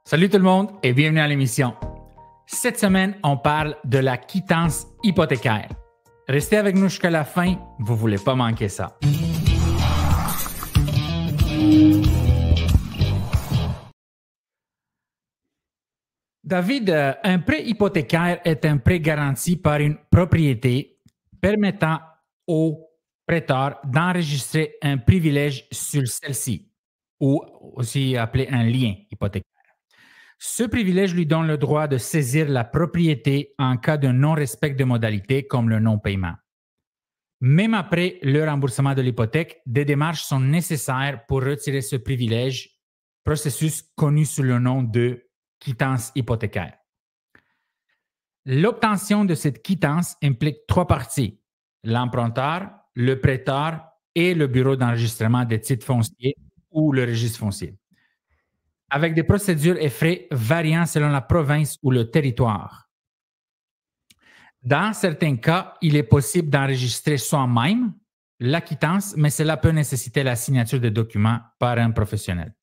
Salut tout le monde et bienvenue à l'émission. Cette semaine, on parle de la quittance hypothécaire. Restez avec nous jusqu'à la fin, vous ne voulez pas manquer ça. David, un prêt hypothécaire est un prêt garanti par une propriété permettant au prêteur d'enregistrer un privilège sur celle-ci, ou aussi appelé un lien hypothécaire. Ce privilège lui donne le droit de saisir la propriété en cas de non-respect de modalités comme le non-paiement. Même après le remboursement de l'hypothèque, des démarches sont nécessaires pour retirer ce privilège, processus connu sous le nom de quittance hypothécaire. L'obtention de cette quittance implique trois parties: l'emprunteur, le prêteur et le bureau d'enregistrement des titres fonciers ou le registre foncier, avec des procédures et frais variant selon la province ou le territoire. Dans certains cas, il est possible d'enregistrer soi-même la quittance, mais cela peut nécessiter la signature de documents par un professionnel.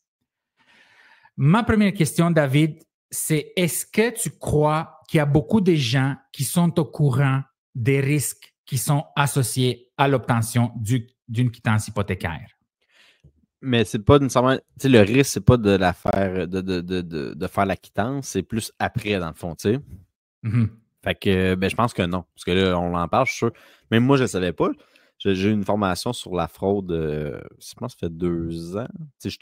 Ma première question, David, c'est est-ce que tu crois qu'il y a beaucoup de gens qui sont au courant des risques qui sont associés à l'obtention d'une quittance hypothécaire? Mais c'est pas nécessairement. Tu sais, le risque, c'est pas de la faire de faire la quittance, c'est plus après, dans le fond, tu sais. Mm-hmm. Fait que je pense que non. Parce que là, on en parle, je suis sûr. Même moi, je ne savais pas. J'ai eu une formation sur la fraude, je pense que ça fait 2 ans. Tu sais,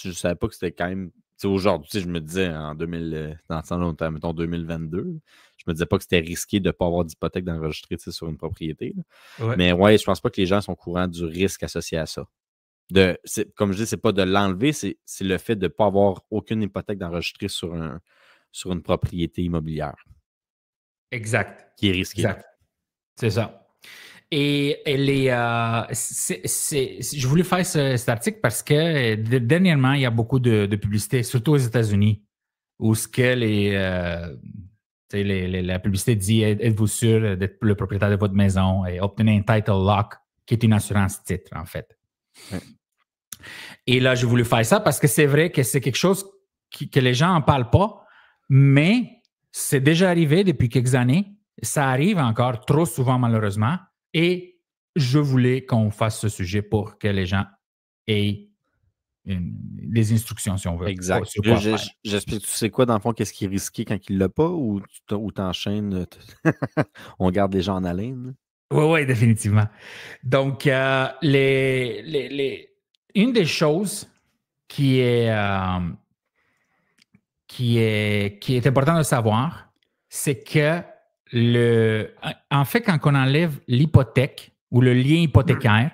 je savais pas que c'était quand même. Tu sais, aujourd'hui, je me disais en 2000, dans le temps, mettons 2022, je me disais pas que c'était risqué de ne pas avoir d'hypothèque d'enregistrer sur une propriété. Ouais. Mais ouais, je pense pas que les gens sont au courant du risque associé à ça. Comme je dis, c'est pas de l'enlever, c'est le fait de ne pas avoir aucune hypothèque d'enregistrer sur une propriété immobilière. Exact. Qui est risqué. Exact. C'est ça. Et je voulais faire cet article parce que dernièrement, il y a beaucoup de publicité, surtout aux États-Unis, où la publicité dit « Êtes-vous sûr d'être le propriétaire de votre maison et obtenez un title lock » qui est une assurance titre, en fait. Ouais. Et là, j'ai voulu faire ça parce que c'est vrai que c'est quelque chose que les gens n'en parlent pas, mais c'est déjà arrivé depuis quelques années. Ça arrive encore trop souvent, malheureusement. Et je voulais qu'on fasse ce sujet pour que les gens aient des instructions, si on veut. Exact. J'explique, tu sais quoi, dans le fond, qu'est-ce qui est risqué quand il ne l'a pas ou t'enchaînes, on garde les gens en haleine? Oui, définitivement. Donc, une des choses qui est important de savoir, c'est que en fait, quand on enlève l'hypothèque ou le lien hypothécaire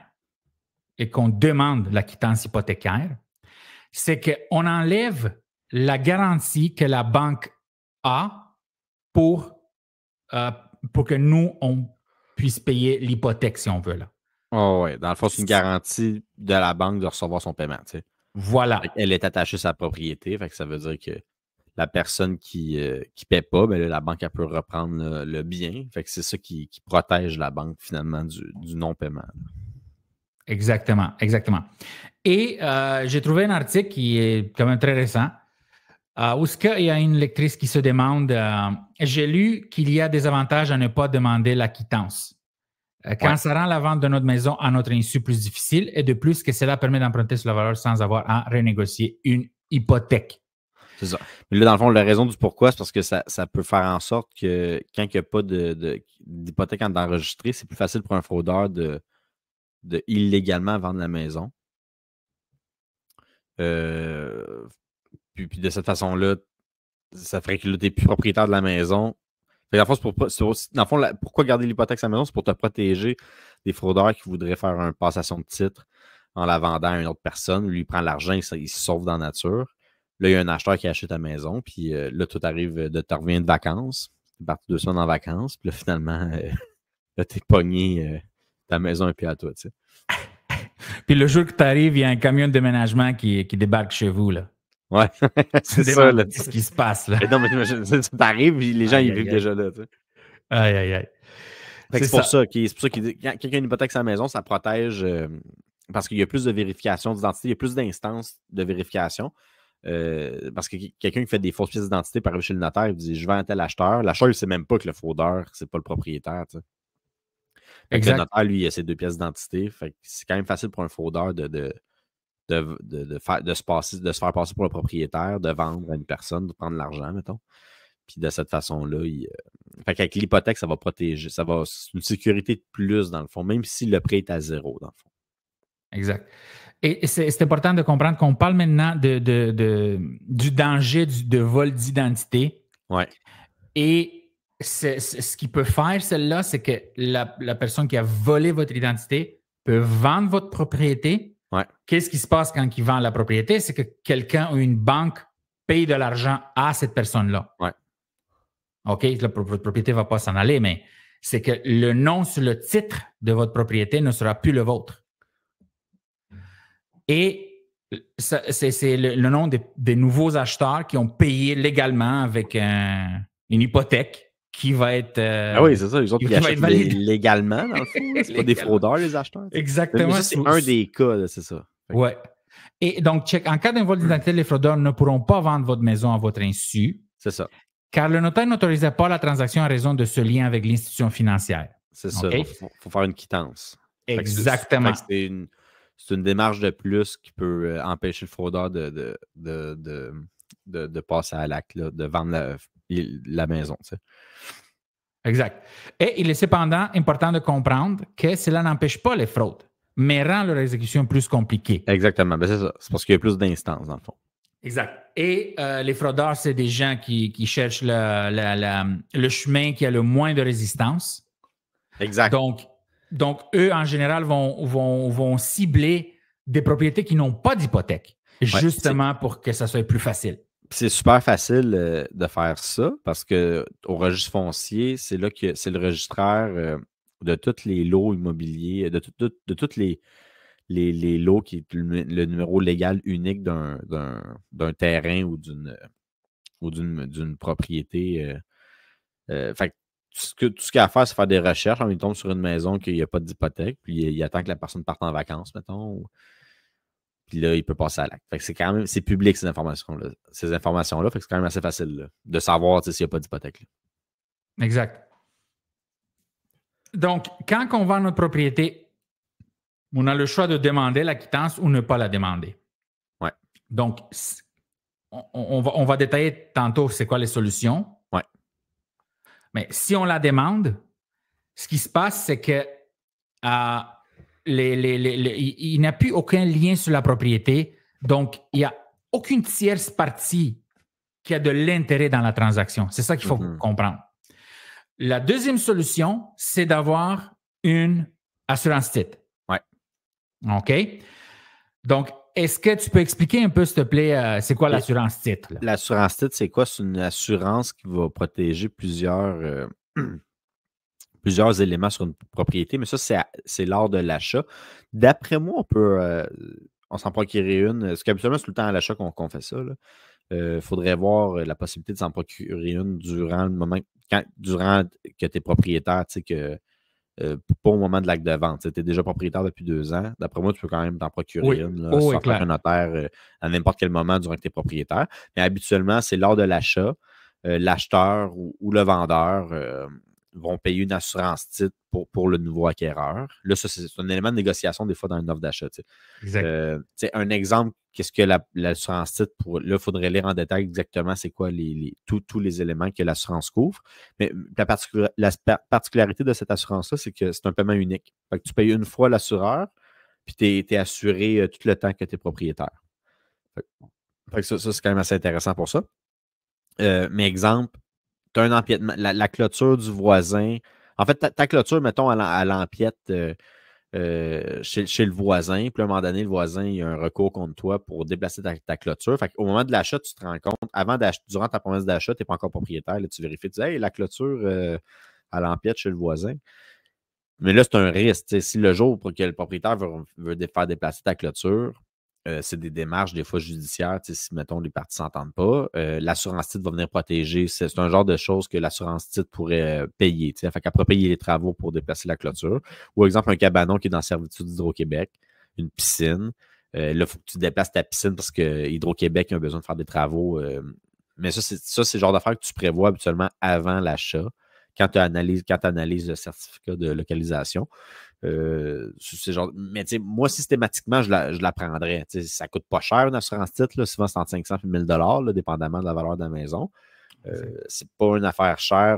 et qu'on demande la quittance hypothécaire, c'est qu'on enlève la garantie que la banque a pour que nous, on puisse payer l'hypothèque, si on veut. Là. Oh, oui, dans le fond, c'est une garantie de la banque de recevoir son paiement. Tu sais. Voilà. Elle est attachée à sa propriété, fait que ça veut dire que la personne qui ne paie pas, ben là, la banque elle peut reprendre le bien. Fait que c'est ça qui protège la banque, finalement, du non-paiement. Exactement. Et j'ai trouvé un article qui est quand même très récent, où il y a une lectrice qui se demande, j'ai lu qu'il y a des avantages à ne pas demander la quittance. Quand ça rend la vente de notre maison à notre insu plus difficile, et de plus que cela permet d'emprunter sur la valeur sans avoir à renégocier une hypothèque. C'est ça. Mais là, dans le fond, la raison du pourquoi, c'est parce que ça peut faire en sorte que quand il n'y a pas d'hypothèque d'enregistrer, c'est plus facile pour un fraudeur de illégalement vendre la maison. Puis de cette façon-là, ça ferait que tu n'es plus propriétaire de la maison. Fait dans le fond, pourquoi garder l'hypothèque sur la maison? C'est pour te protéger des fraudeurs qui voudraient faire une passation de titre en la vendant à une autre personne. Lui, il prend l'argent, il se sauve dans la nature. Là, il y a un acheteur qui achète ta maison, puis là, tout arrive, tu reviens de vacances. Tu es parti 2 semaines en vacances, puis là, finalement, là, t'es pogné, ta maison est plus à toi, tu sais. Puis le jour que tu arrives, il y a un camion de déménagement qui débarque chez vous, là. Ouais, c'est ça, là. Qu'est-ce qui se passe, là? Mais non, mais ça t'arrive, les gens, ils vivent déjà là, tu sais. Aïe. C'est pour ça qu'il dit, quand quelqu'un a une hypothèque sur la maison, ça protège parce qu'il y a plus de vérification d'identité, il y a plus d'instances de vérification. Parce que quelqu'un qui fait des fausses pièces d'identité par arriver chez le notaire, il dit « Je vends à tel acheteur ». L'acheteur, il ne sait même pas que le fraudeur, c'est pas le propriétaire. Tu sais. Fait que le notaire, lui, il a ses 2 pièces d'identité. Fait que c'est quand même facile pour un fraudeur de se faire passer pour le propriétaire, de vendre à une personne, de prendre l'argent, mettons. Puis de cette façon-là, fait qu'avec l'hypothèque, ça va protéger. C'est une sécurité de plus, dans le fond, même si le prêt est à 0, dans le fond. Exact. Et c'est important de comprendre qu'on parle maintenant du danger de vol d'identité. Ouais. Et ce qu'il peut faire, celle-là, c'est que la personne qui a volé votre identité peut vendre votre propriété. Ouais. Qu'est-ce qui se passe quand il vend la propriété? C'est que quelqu'un ou une banque paye de l'argent à cette personne-là. Ouais. OK, votre propriété ne va pas s'en aller, mais c'est que le nom sur le titre de votre propriété ne sera plus le vôtre. Et c'est le nom des nouveaux acheteurs qui ont payé légalement avec une hypothèque qui va être... ah oui, c'est ça. Les autres qui achètent légalement, dans le fond. C'est pas des fraudeurs, les acheteurs. Exactement. Mais ça, c'est un des cas, là, c'est ça. Oui. Et donc, en cas d'un vol d'identité, les fraudeurs ne pourront pas vendre votre maison à votre insu. C'est ça. Car le notaire n'autorisait pas la transaction en raison de ce lien avec l'institution financière. C'est ça. Il faut faire une quittance. Exactement. C'est une démarche de plus qui peut empêcher le fraudeur de passer à l'acte, de vendre la maison. Tu sais. Exact. Et il est cependant important de comprendre que cela n'empêche pas les fraudes, mais rend leur exécution plus compliquée. Exactement. Ben, c'est ça. C'est parce qu'il y a plus d'instances, dans le fond. Exact. Et les fraudeurs, c'est des gens qui cherchent le chemin qui a le moins de résistance. Exact. Donc eux, en général, vont cibler des propriétés qui n'ont pas d'hypothèque, justement pour que ça soit plus facile. C'est super facile de faire ça parce qu'au registre foncier, c'est là que c'est le registraire de tous les lots immobiliers, de tous les lots qui est le numéro légal unique d'un terrain ou d'une propriété. Fait que tout ce qu'il y a à faire, c'est faire des recherches. Il tombe sur une maison qu'il n'y a pas d'hypothèque, puis il attend que la personne parte en vacances, mettons. Puis là, il peut passer à l'acte. Fait que c'est public, ces informations-là. Fait que c'est quand même assez facile là, de savoir s'il n'y a pas d'hypothèque. Là. Exact. Donc, quand on vend notre propriété, on a le choix de demander la quittance ou ne pas la demander. Ouais. Donc, on va détailler tantôt c'est quoi les solutions. Ouais. Mais si on la demande, ce qui se passe, c'est que il n'y a plus aucun lien sur la propriété. Donc, il n'y a aucune tierce partie qui a de l'intérêt dans la transaction. C'est ça qu'il faut comprendre. La deuxième solution, c'est d'avoir une assurance titre. Ouais. OK? Donc, est-ce que tu peux expliquer un peu, s'il te plaît, c'est quoi l'assurance titre? Là? L'assurance titre, c'est quoi? C'est une assurance qui va protéger plusieurs éléments sur une propriété, mais ça, c'est lors de l'achat. D'après moi, on s'en procurer une. Parce qu'habituellement, c'est tout le temps à l'achat qu'on fait ça. Il faudrait voir la possibilité de s'en procurer une durant le moment, durant que tu es propriétaire, tu sais, pas au moment de l'acte de vente. Tu es déjà propriétaire depuis 2 ans. D'après moi, tu peux quand même t'en procurer une, sans faire un notaire à n'importe quel moment durant que tu es propriétaire. Mais habituellement, c'est lors de l'achat. L'acheteur ou le vendeur vont payer une assurance titre pour le nouveau acquéreur. Là, ça, c'est un élément de négociation des fois dans une offre d'achat. Exact. Un exemple, qu'est-ce que l'assurance titre là, il faudrait lire en détail exactement c'est quoi tous les éléments que l'assurance couvre. Mais la particularité de cette assurance-là, c'est que c'est un paiement unique. Fait que tu payes une fois l'assureur, puis tu es assuré tout le temps que tu es propriétaire. Fait que ça, c'est quand même assez intéressant pour ça. Mais exemple, tu as un empiètement, la clôture du voisin. En fait, ta clôture, mettons, elle empiète chez le voisin. Puis à un moment donné, le voisin, il y a un recours contre toi pour déplacer ta clôture. Fait qu'au moment de l'achat, tu te rends compte, durant ta promesse d'achat, tu n'es pas encore propriétaire. Là, tu vérifies, tu dis, hey, la clôture, elle empiète chez le voisin. Mais là, c'est un risque. T'sais, si le jour pour que le propriétaire veut faire déplacer ta clôture, c'est des démarches, des fois judiciaires, si, mettons, les parties ne s'entendent pas, l'assurance titre va venir protéger. C'est un genre de choses que l'assurance titre pourrait payer. Fait qu'elle pourrait payer les travaux pour déplacer la clôture. Ou, exemple, un cabanon qui est dans la servitude d'Hydro-Québec, une piscine. Là, il faut que tu déplaces ta piscine parce que Hydro-Québec a besoin de faire des travaux. Mais ça, c'est le genre d'affaires que tu prévois habituellement avant l'achat, quand tu analyses le certificat de localisation. Mais moi, systématiquement, je la prendrais. Ça ne coûte pas cher une assurance titre. Là, souvent, c'est entre 500 et 1000 $, dépendamment de la valeur de la maison. C'est pas une affaire chère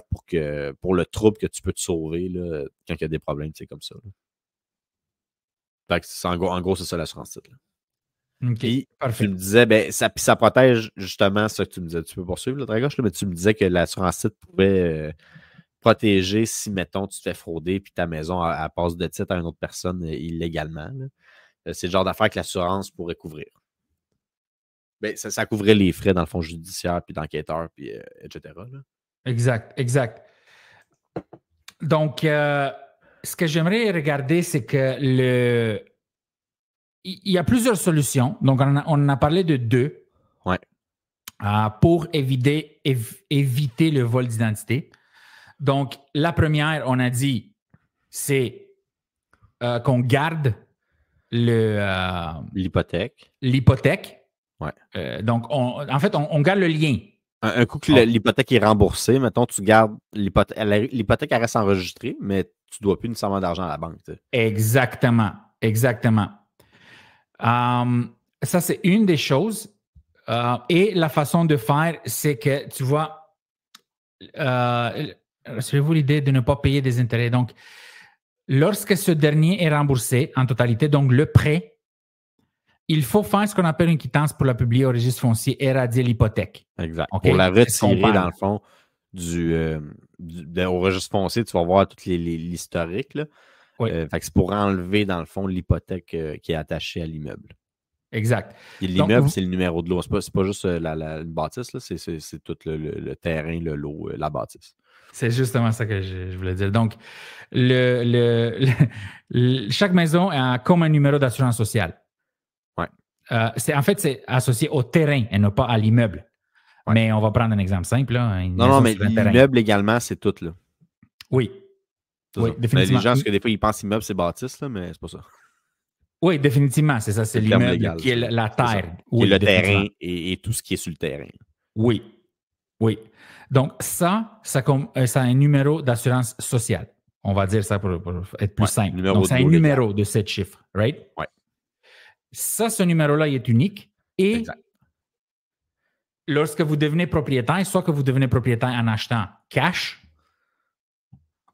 pour le trouble que tu peux te sauver là, quand il y a des problèmes comme ça. Fait que en gros, c'est ça l'assurance titre. OK, Puis, parfait. tu me disais, ça protège justement ça que tu me disais. Tu peux poursuivre, là, Dragoche, mais tu me disais que l'assurance titre pouvait protéger si, mettons, tu te fais frauder puis ta maison elle passe de titre à une autre personne illégalement. C'est le genre d'affaire que l'assurance pourrait couvrir. Ben, ça couvrait les frais, dans le fond, judiciaire, puis d'enquêteur, puis etc. Là. Exact. Donc, ce que j'aimerais regarder, c'est que il y a plusieurs solutions. Donc, on en a parlé de 2 pour éviter le vol d'identité. Donc, la première, on a dit, c'est qu'on garde l'hypothèque. Ouais. Donc, en fait, on garde le lien. Un coup que l'hypothèque est remboursée, mettons, tu gardes l'hypothèque, elle reste enregistrée, mais tu ne dois plus nécessairement d'argent à la banque. Tu sais. Exactement. Ça, c'est une des choses. Et la façon de faire, c'est que, tu vois, rassurez-vous l'idée de ne pas payer des intérêts. Donc, lorsque ce dernier est remboursé en totalité, donc le prêt, il faut faire ce qu'on appelle une quittance pour la publier au registre foncier et radier l'hypothèque. Exact. Okay? Pour la retirer, dans le fond, au registre foncier, tu vas voir tout l'historique. Là. Oui. Fait que c'est pour enlever, dans le fond, l'hypothèque qui est attachée à l'immeuble. Exact. Et l'immeuble, c'est le numéro de lot. C'est pas juste une bâtisse, là, c'est tout le terrain, le lot, la bâtisse. C'est justement ça que je voulais dire. Donc, chaque maison a comme un numéro d'assurance sociale. Ouais. En fait, c'est associé au terrain et non pas à l'immeuble. Ouais. Mais on va prendre un exemple simple. Là, non, mais l'immeuble également, c'est tout. Là. Oui. Oui, ça. Définitivement. Mais les gens, parce que des fois, ils pensent immeuble, c'est bâtisse, là, mais c'est pas ça. Oui, définitivement, c'est ça. C'est l'immeuble légal, qui est la terre. Oui, qui est le terrain et tout ce qui est sur le terrain. Oui. Donc, ça a un numéro d'assurance sociale. On va dire ça pour être plus simple. Donc, c'est un numéro de 7 chiffres, right? Oui. Ça, ce numéro-là, il est unique. Et lorsque vous devenez propriétaire, soit que vous devenez propriétaire en achetant cash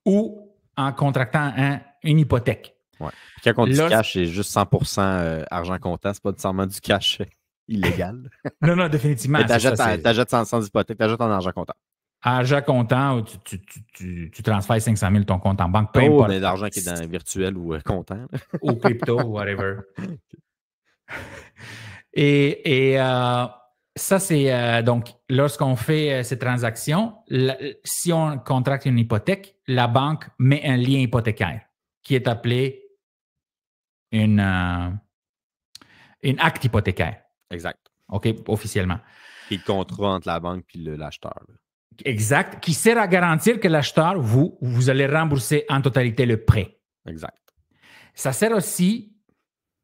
ou en contractant une hypothèque. Ouais. Puis quand on dit cash, c'est juste 100% argent comptant. C'est pas nécessairement du cash illégal. Non, définitivement. T'achètes sans hypothèque, t'achètes en argent comptant. Argent comptant, tu transfères 500 000 ton compte en banque, peu importe. Mais l'argent qui est dans virtuel ou comptant. Ou crypto, whatever. Et ça, c'est donc, lorsqu'on fait ces transactions, si on contracte une hypothèque, la banque met un lien hypothécaire qui est appelé une acte hypothécaire. Exact. OK, officiellement. Qui est le contrat entre la banque et l'acheteur. Exact. Qui sert à garantir que l'acheteur, vous allez rembourser en totalité le prêt. Exact. Ça sert aussi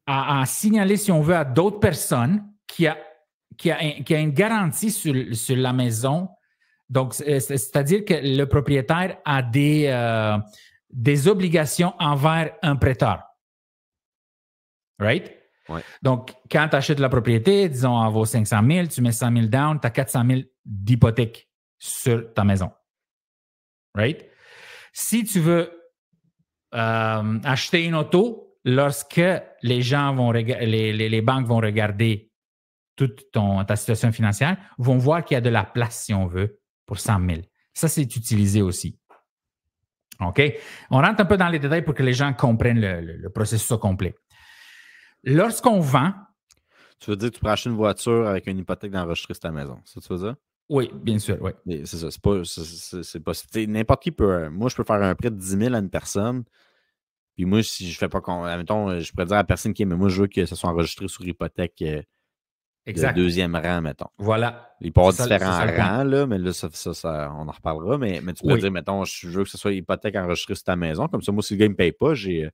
à signaler, si on veut, à d'autres personnes qui a une garantie sur la maison. Donc, c'est-à-dire que le propriétaire a des obligations envers un prêteur. Right? Ouais. Donc, quand tu achètes la propriété, disons, elle vaut 500 000, tu mets 100 000 down, tu as 400 000 d'hypothèque sur ta maison. Right? Si tu veux acheter une auto, lorsque les gens les banques vont regarder toute ta situation financière, vont voir qu'il y a de la place, si on veut, pour 100 000. Ça, c'est utilisé aussi. OK? On rentre un peu dans les détails pour que les gens comprennent le processus au complet. Lorsqu'on vend... Tu veux dire que tu peux acheter une voiture avec une hypothèque d'enregistrer sur ta maison. C'est ça que tu veux dire? Oui, bien sûr, oui. Mais c'est ça. C'est pas n'importe qui peut... Moi, je peux faire un prêt de 10 000 à une personne. Puis moi, si je fais pas... Admettons, je pourrais dire à la personne qui est... Mais moi, je veux que ça soit enregistré sur hypothèque de deuxième rang, mettons. Voilà. Il peut y avoir différents rangs, là, mais là, ça, on en reparlera. Mais tu peux dire, mettons, je veux que ce soit hypothèque enregistrée sur ta maison. Comme ça, moi, si le gars ne me paye pas, je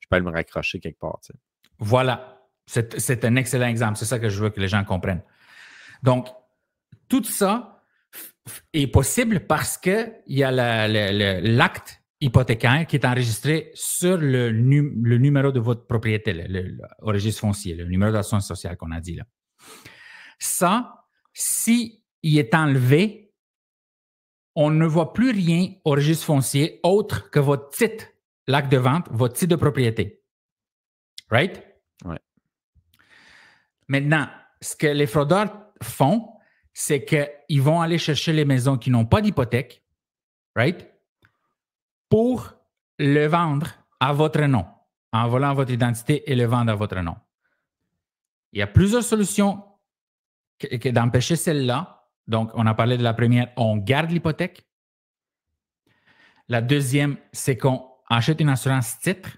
peux aller me raccrocher quelque part. Tu sais. Voilà. C'est un excellent exemple. C'est ça que je veux que les gens comprennent. Donc, tout ça est possible parce qu'il y a l'acte hypothécaire qui est enregistré sur le numéro de votre propriété, au registre foncier, le numéro d'assurance sociale qu'on a dit là. Ça, s'il est enlevé, on ne voit plus rien au registre foncier autre que votre titre, l'acte de vente, votre titre de propriété. Right? Ouais. Maintenant, ce que les fraudeurs font, c'est qu'ils vont aller chercher les maisons qui n'ont pas d'hypothèque, right? Pour le vendre à votre nom, en volant votre identité et le vendre à votre nom. Il y a plusieurs solutions d'empêcher celle-là. Donc, on a parlé de la première, on garde l'hypothèque. La deuxième, c'est qu'on achète une assurance titre.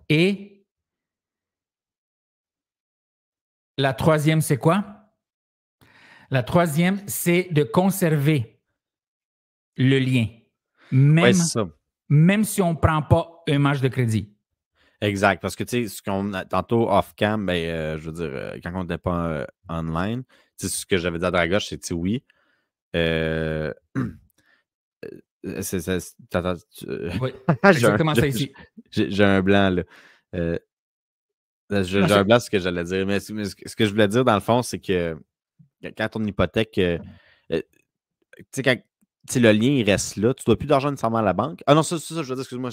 Et la troisième, c'est quoi? La troisième, c'est de conserver le lien, même si on ne prend pas un match de crédit. Exact, parce que tu sais, ce qu'on a tantôt off-cam, je veux dire, quand on n'était pas online, tu sais, ce que j'avais dit à Dragoche, c'est que oui. Oui, exactement ça ici. J'ai un blanc, là. J'ai un blanc, c'est ce que j'allais dire. Mais ce que je voulais dire, dans le fond, c'est que quand ton hypothèque, tu sais, quand le lien, il reste là, tu ne dois plus d'argent nécessairement à la banque. Ah non, ça, je veux dire, excuse-moi.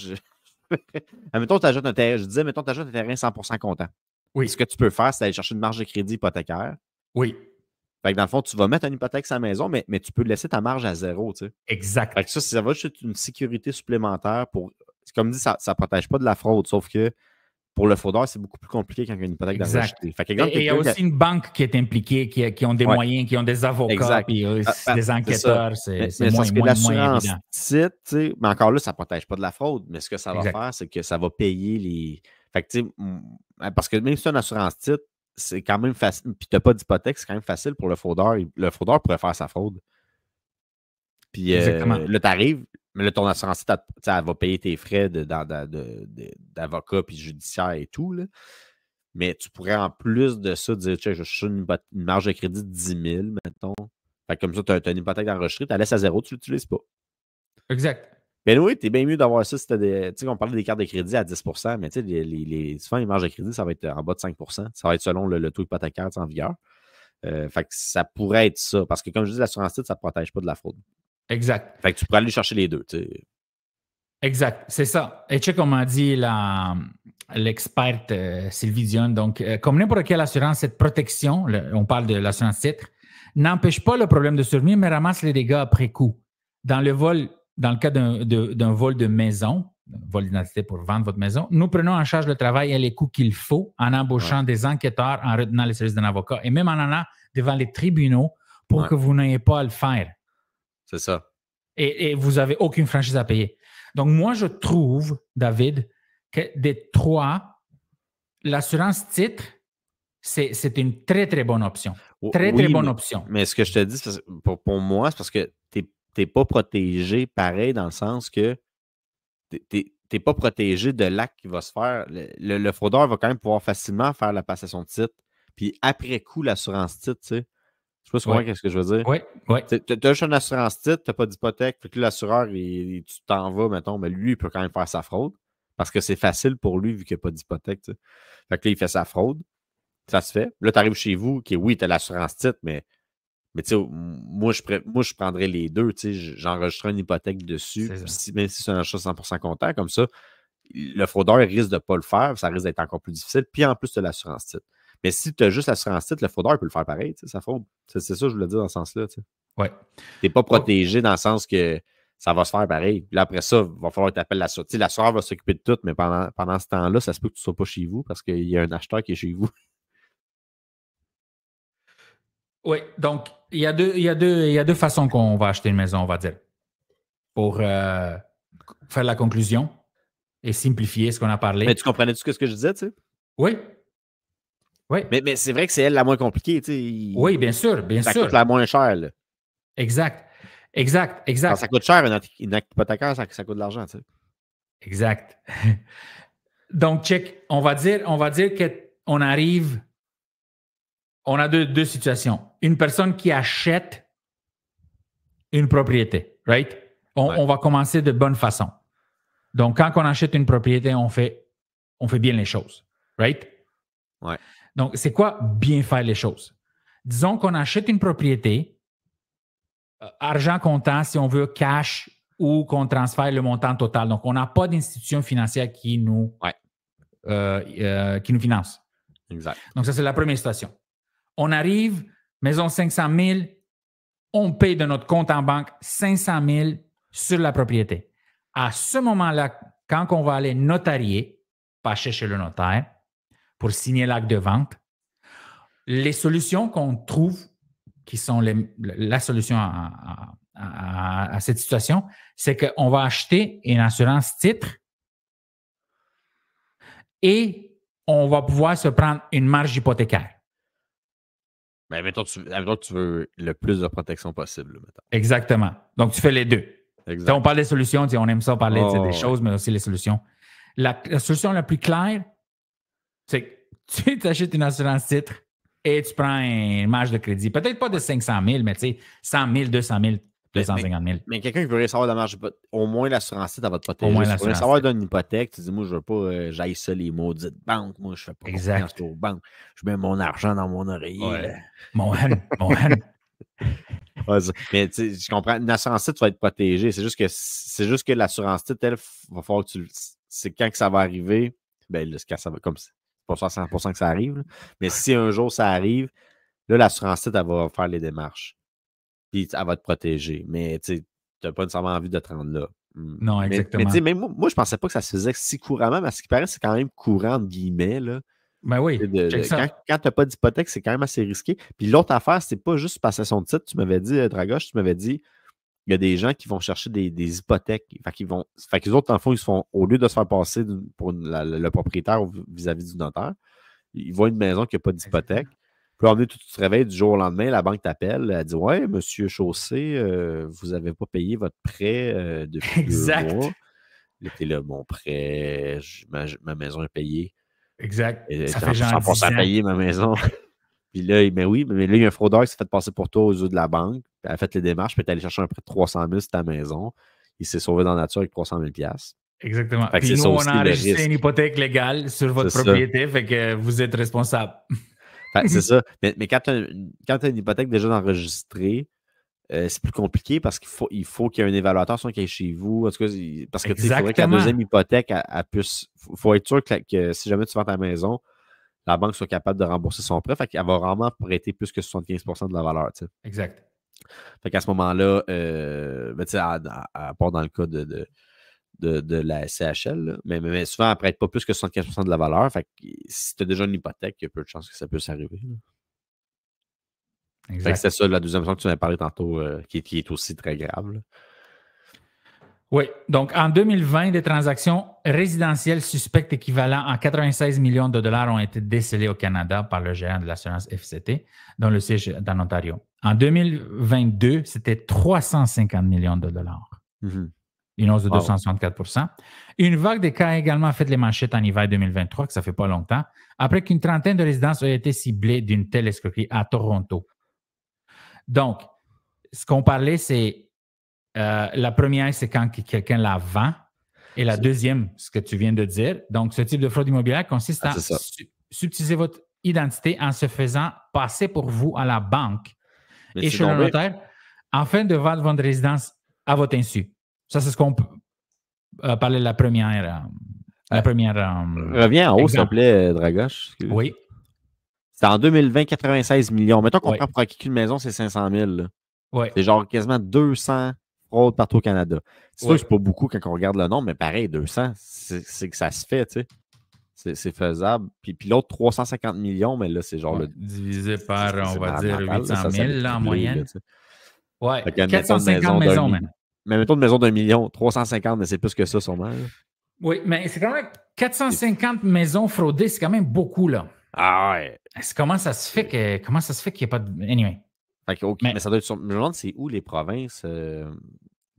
Mettons, tu achètes un terrain, je disais, mettons, tu achètes un terrain 100% comptant. Oui. Ce que tu peux faire, c'est aller chercher une marge de crédit hypothécaire. Oui. Fait que dans le fond, tu vas mettre une hypothèque sur la maison, mais tu peux laisser ta marge à zéro, tu sais. Exact. Fait que ça va juste être une sécurité supplémentaire pour. Comme dit, ça ne protège pas de la fraude, sauf que pour le fraudeur, c'est beaucoup plus compliqué quand il y a une hypothèque d'enregistrer. Et il y a aussi une banque qui est impliquée, qui ont des moyens, qui ont des avocats, puis des enquêteurs. C'est moins l'assurance évident. titre, mais encore là, ça ne protège pas de la fraude. Mais ce que ça va faire, c'est que ça va payer les. Fait que, parce que même si c'est une assurance titre, c'est quand même facile. Puis tu n'as pas d'hypothèque, c'est quand même facile pour le fraudeur. Le fraudeur pourrait faire sa fraude. Puis là, tu arrives, mais là, ton assurance, elle va payer tes frais d'avocat puis judiciaire et tout. Là. Mais tu pourrais, en plus de ça, dire, je cherche une marge de crédit de 10 000, mettons. Fait que comme ça, tu as une hypothèque d'enregistrer, tu la laisses à zéro, tu ne l'utilises pas. Exact. Mais oui, tu es bien mieux d'avoir ça si tu as des. Tu sais, on parlait des cartes de crédit à 10 mais tu sais, souvent, les marges de crédit, ça va être en bas de 5 Ça va être selon le taux hypothécaire en vigueur. Fait que ça pourrait être ça. Parce que, comme je dis, l'assurance titre, ça ne protège pas de la fraude. Exact. Fait que tu pourrais aller chercher les deux, tu sais. Exact, c'est ça. Et tu sais, comme a dit l'experte Sylvie Dion, donc, comme n'importe quelle assurance, cette protection, on parle de l'assurance titre, n'empêche pas le problème de survenir, mais ramasse les dégâts après coup. Dans le cas d'un vol de maison, vol d'identité pour vendre votre maison, nous prenons en charge le travail et les coûts qu'il faut en embauchant des enquêteurs, en retenant les services d'un avocat et même en allant devant les tribunaux pour que vous n'ayez pas à le faire. C'est ça. Et vous n'avez aucune franchise à payer. Donc, moi, je trouve, David, que des trois, l'assurance titre, c'est une très, très bonne option. Très bonne option. Mais ce que je te dis, pour moi, c'est parce que tu n'es pas protégé pareil dans le sens que tu n'es pas protégé de l'acte qui va se faire. Le fraudeur va quand même pouvoir facilement faire la passation de titre. Puis après coup, l'assurance titre, tu sais. Je sais pas si tu comprends ce que je veux dire. Oui. Tu as juste une assurance titre, tu n'as pas d'hypothèque. Fait que l'assureur, tu t'en vas, mettons, mais lui, il peut quand même faire sa fraude. Parce que c'est facile pour lui vu qu'il n'y a pas d'hypothèque. T'sais. Fait que là, il fait sa fraude. Ça se fait. Là, tu arrives chez vous, qui oui, tu as l'assurance titre, mais tu sais, moi, je prendrais les deux. J'enregistrerais une hypothèque dessus, même si c'est un achat 100% comptant. Comme ça, le fraudeur risque de ne pas le faire. Ça risque d'être encore plus difficile. Puis en plus, tu as l'assurance titre. Mais si tu as juste l'assurance titre, le fraudeur peut le faire pareil, ça fraude. C'est ça que je voulais dire dans ce sens-là. Oui. Tu n'es pas protégé dans le sens que ça va se faire pareil. Puis là, après ça, il va falloir que tu appelles l'assureur. L'assureur va s'occuper de tout, mais pendant ce temps-là, ça se peut que tu ne sois pas chez vous parce qu'il y a un acheteur qui est chez vous. Oui, donc il y a deux façons qu'on va acheter une maison, on va dire. Pour faire la conclusion et simplifier ce qu'on a parlé. Mais tu comprenais-tu ce que je disais, tu sais? Oui. Mais c'est vrai que c'est elle la moins compliquée, tu sais. Oui, bien sûr. Ça coûte la moins cher, là. Exact. Quand ça coûte cher, une hypothècaire, ça coûte de l'argent, tu sais. Exact. Donc, check, on va dire qu'on arrive, on a deux situations. Une personne qui achète une propriété, right? On va commencer de bonne façon. Donc, quand on achète une propriété, on fait bien les choses, right? Ouais. Donc, c'est quoi bien faire les choses? Disons qu'on achète une propriété, argent comptant, si on veut, cash, ou qu'on transfère le montant total. Donc, on n'a pas d'institution financière qui nous finance. Exact. Donc, ça, c'est la première situation. On arrive, maison 500 000, on paye de notre compte en banque 500 000 sur la propriété. À ce moment-là, quand on va aller notarier, passer chez le notaire, pour signer l'acte de vente, les solutions qu'on trouve, qui sont la solution à cette situation, c'est qu'on va acheter une assurance titre et on va pouvoir se prendre une marge hypothécaire. Mais mettons, tu veux le plus de protection possible. Mettons. Exactement. Donc, tu fais les deux. On parle des solutions, on aime ça parler des choses, mais aussi les solutions. La solution la plus claire, c'est que tu t'achètes une assurance titre et tu prends une marge de crédit. Peut-être pas de 500 000, mais tu sais, 100 000, 200 000, 250 000. Mais quelqu'un qui veut savoir la marge, au moins l'assurance titre, elle va te protéger. Au moins si tu veux savoir d'une d'une hypothèque, tu dis, moi, je veux pas, j'aille ça les maudites banques. Moi, je fais pas confiance aux banques. Je mets mon argent dans mon oreiller. Ouais. Mon Han. Ouais, mais tu sais, je comprends. Une assurance titre, tu vas être protégé. C'est juste que l'assurance titre, elle, va falloir que c'est quand que ça va arriver. Ben, là, ça va comme c'est pas 100% que ça arrive. Là. Mais si un jour ça arrive, là, l'assurance titre, elle va faire les démarches. Puis elle va te protéger. Mais tu n'as pas nécessairement envie de te rendre là. Non, exactement. Mais tu sais, même moi, je pensais pas que ça se faisait si couramment, mais à ce qui paraît, c'est quand même courant, entre guillemets. Là. Ben oui. Quand tu n'as pas d'hypothèque, c'est quand même assez risqué. Puis l'autre affaire, c'est pas juste passation de titre. Tu m'avais dit, Dragoche, tu m'avais dit, il y a des gens qui vont chercher des hypothèques. Fait qu'ils autres, dans le fond, ils se font, au lieu de se faire passer pour le propriétaire vis-à-vis du notaire, ils voient une maison qui n'a pas d'hypothèque. Puis là, tu te réveilles du jour au lendemain, la banque t'appelle, elle dit, ouais, monsieur Chaussé, vous n'avez pas payé votre prêt depuis 2 mois. Là, t'es là, mon prêt, ma maison est payée. Exact. Et ça fait genre 10 ans. payer ma maison. Puis là, mais là, il y a un fraudeur qui s'est fait passer pour toi aux yeux de la banque. Puis elle a fait les démarches, puis elle est allé chercher un prêt de 300 000 sur ta maison. Il s'est sauvé dans la nature avec 300 000 $. Exactement. Puis nous, on a enregistré une hypothèque légale sur votre propriété, fait que vous êtes responsable. C'est ça. Mais quand tu as une hypothèque déjà enregistrée, c'est plus compliqué parce qu'il faut qu'il y ait un évaluateur qui est chez vous. En tout cas, parce que il faudrait que la deuxième hypothèque puisse. Il faut être sûr que si jamais tu vends ta maison, la banque soit capable de rembourser son prêt. Fait qu'elle va vraiment prêter plus que 75% de la valeur. T'sais. Exact. Fait qu'à ce moment-là, à part dans le cas de la SCHL, là, mais souvent, elle ne prête pas plus que 75% de la valeur. Fait que si tu as déjà une hypothèque, il y a peu de chances que ça puisse arriver. C'est ça, la deuxième chose que tu m'avais parlé tantôt, qui est aussi très grave. Là. Oui. Donc, en 2020, des transactions résidentielles suspectes équivalent à 96 millions de dollars ont été décelées au Canada par le gérant de l'assurance FCT, dont le siège est en Ontario. En 2022, c'était 350 millions de dollars. Mm-hmm. Une hausse de 264 %. Une vague de cas a également fait les manchettes en hiver 2023, que ça fait pas longtemps, après qu'une trentaine de résidences aient été ciblées d'une telle escroquerie à Toronto. Donc, ce qu'on parlait, c'est la première, c'est quand quelqu'un la vend. Et la deuxième, ce que tu viens de dire. Donc, ce type de fraude immobilière consiste à subtiliser votre identité en se faisant passer pour vous à la banque et chez le notaire afin de vendre votre résidence à votre insu. Ça, c'est ce qu'on peut parler de la première. Reviens en haut, s'il te plaît, Dragoche. Oui. C'est en 2020, 96 millions. Mettons qu'on prend pour acquis qu'une maison, c'est 500 000. Ouais. C'est genre quasiment 200 fraudes partout au Canada. C'est sûr que c'est pas beaucoup quand on regarde le nombre, mais pareil, 200, c'est que ça se fait, tu sais. C'est faisable. Puis l'autre, 350 millions, mais là, c'est genre... divisé par, on va dire, 800 000 là, en moyenne. Oui, 450 maisons, maintenant. Mais mettons une maison d'1 million, 350, mais c'est plus que ça, sûrement. Là. Oui, mais c'est quand même 450 maisons fraudées, c'est quand même beaucoup, là. Ah ouais. Comment ça se fait qu'il n'y a pas de... Anyway. Mais ça doit être... Je me demande c'est où les provinces...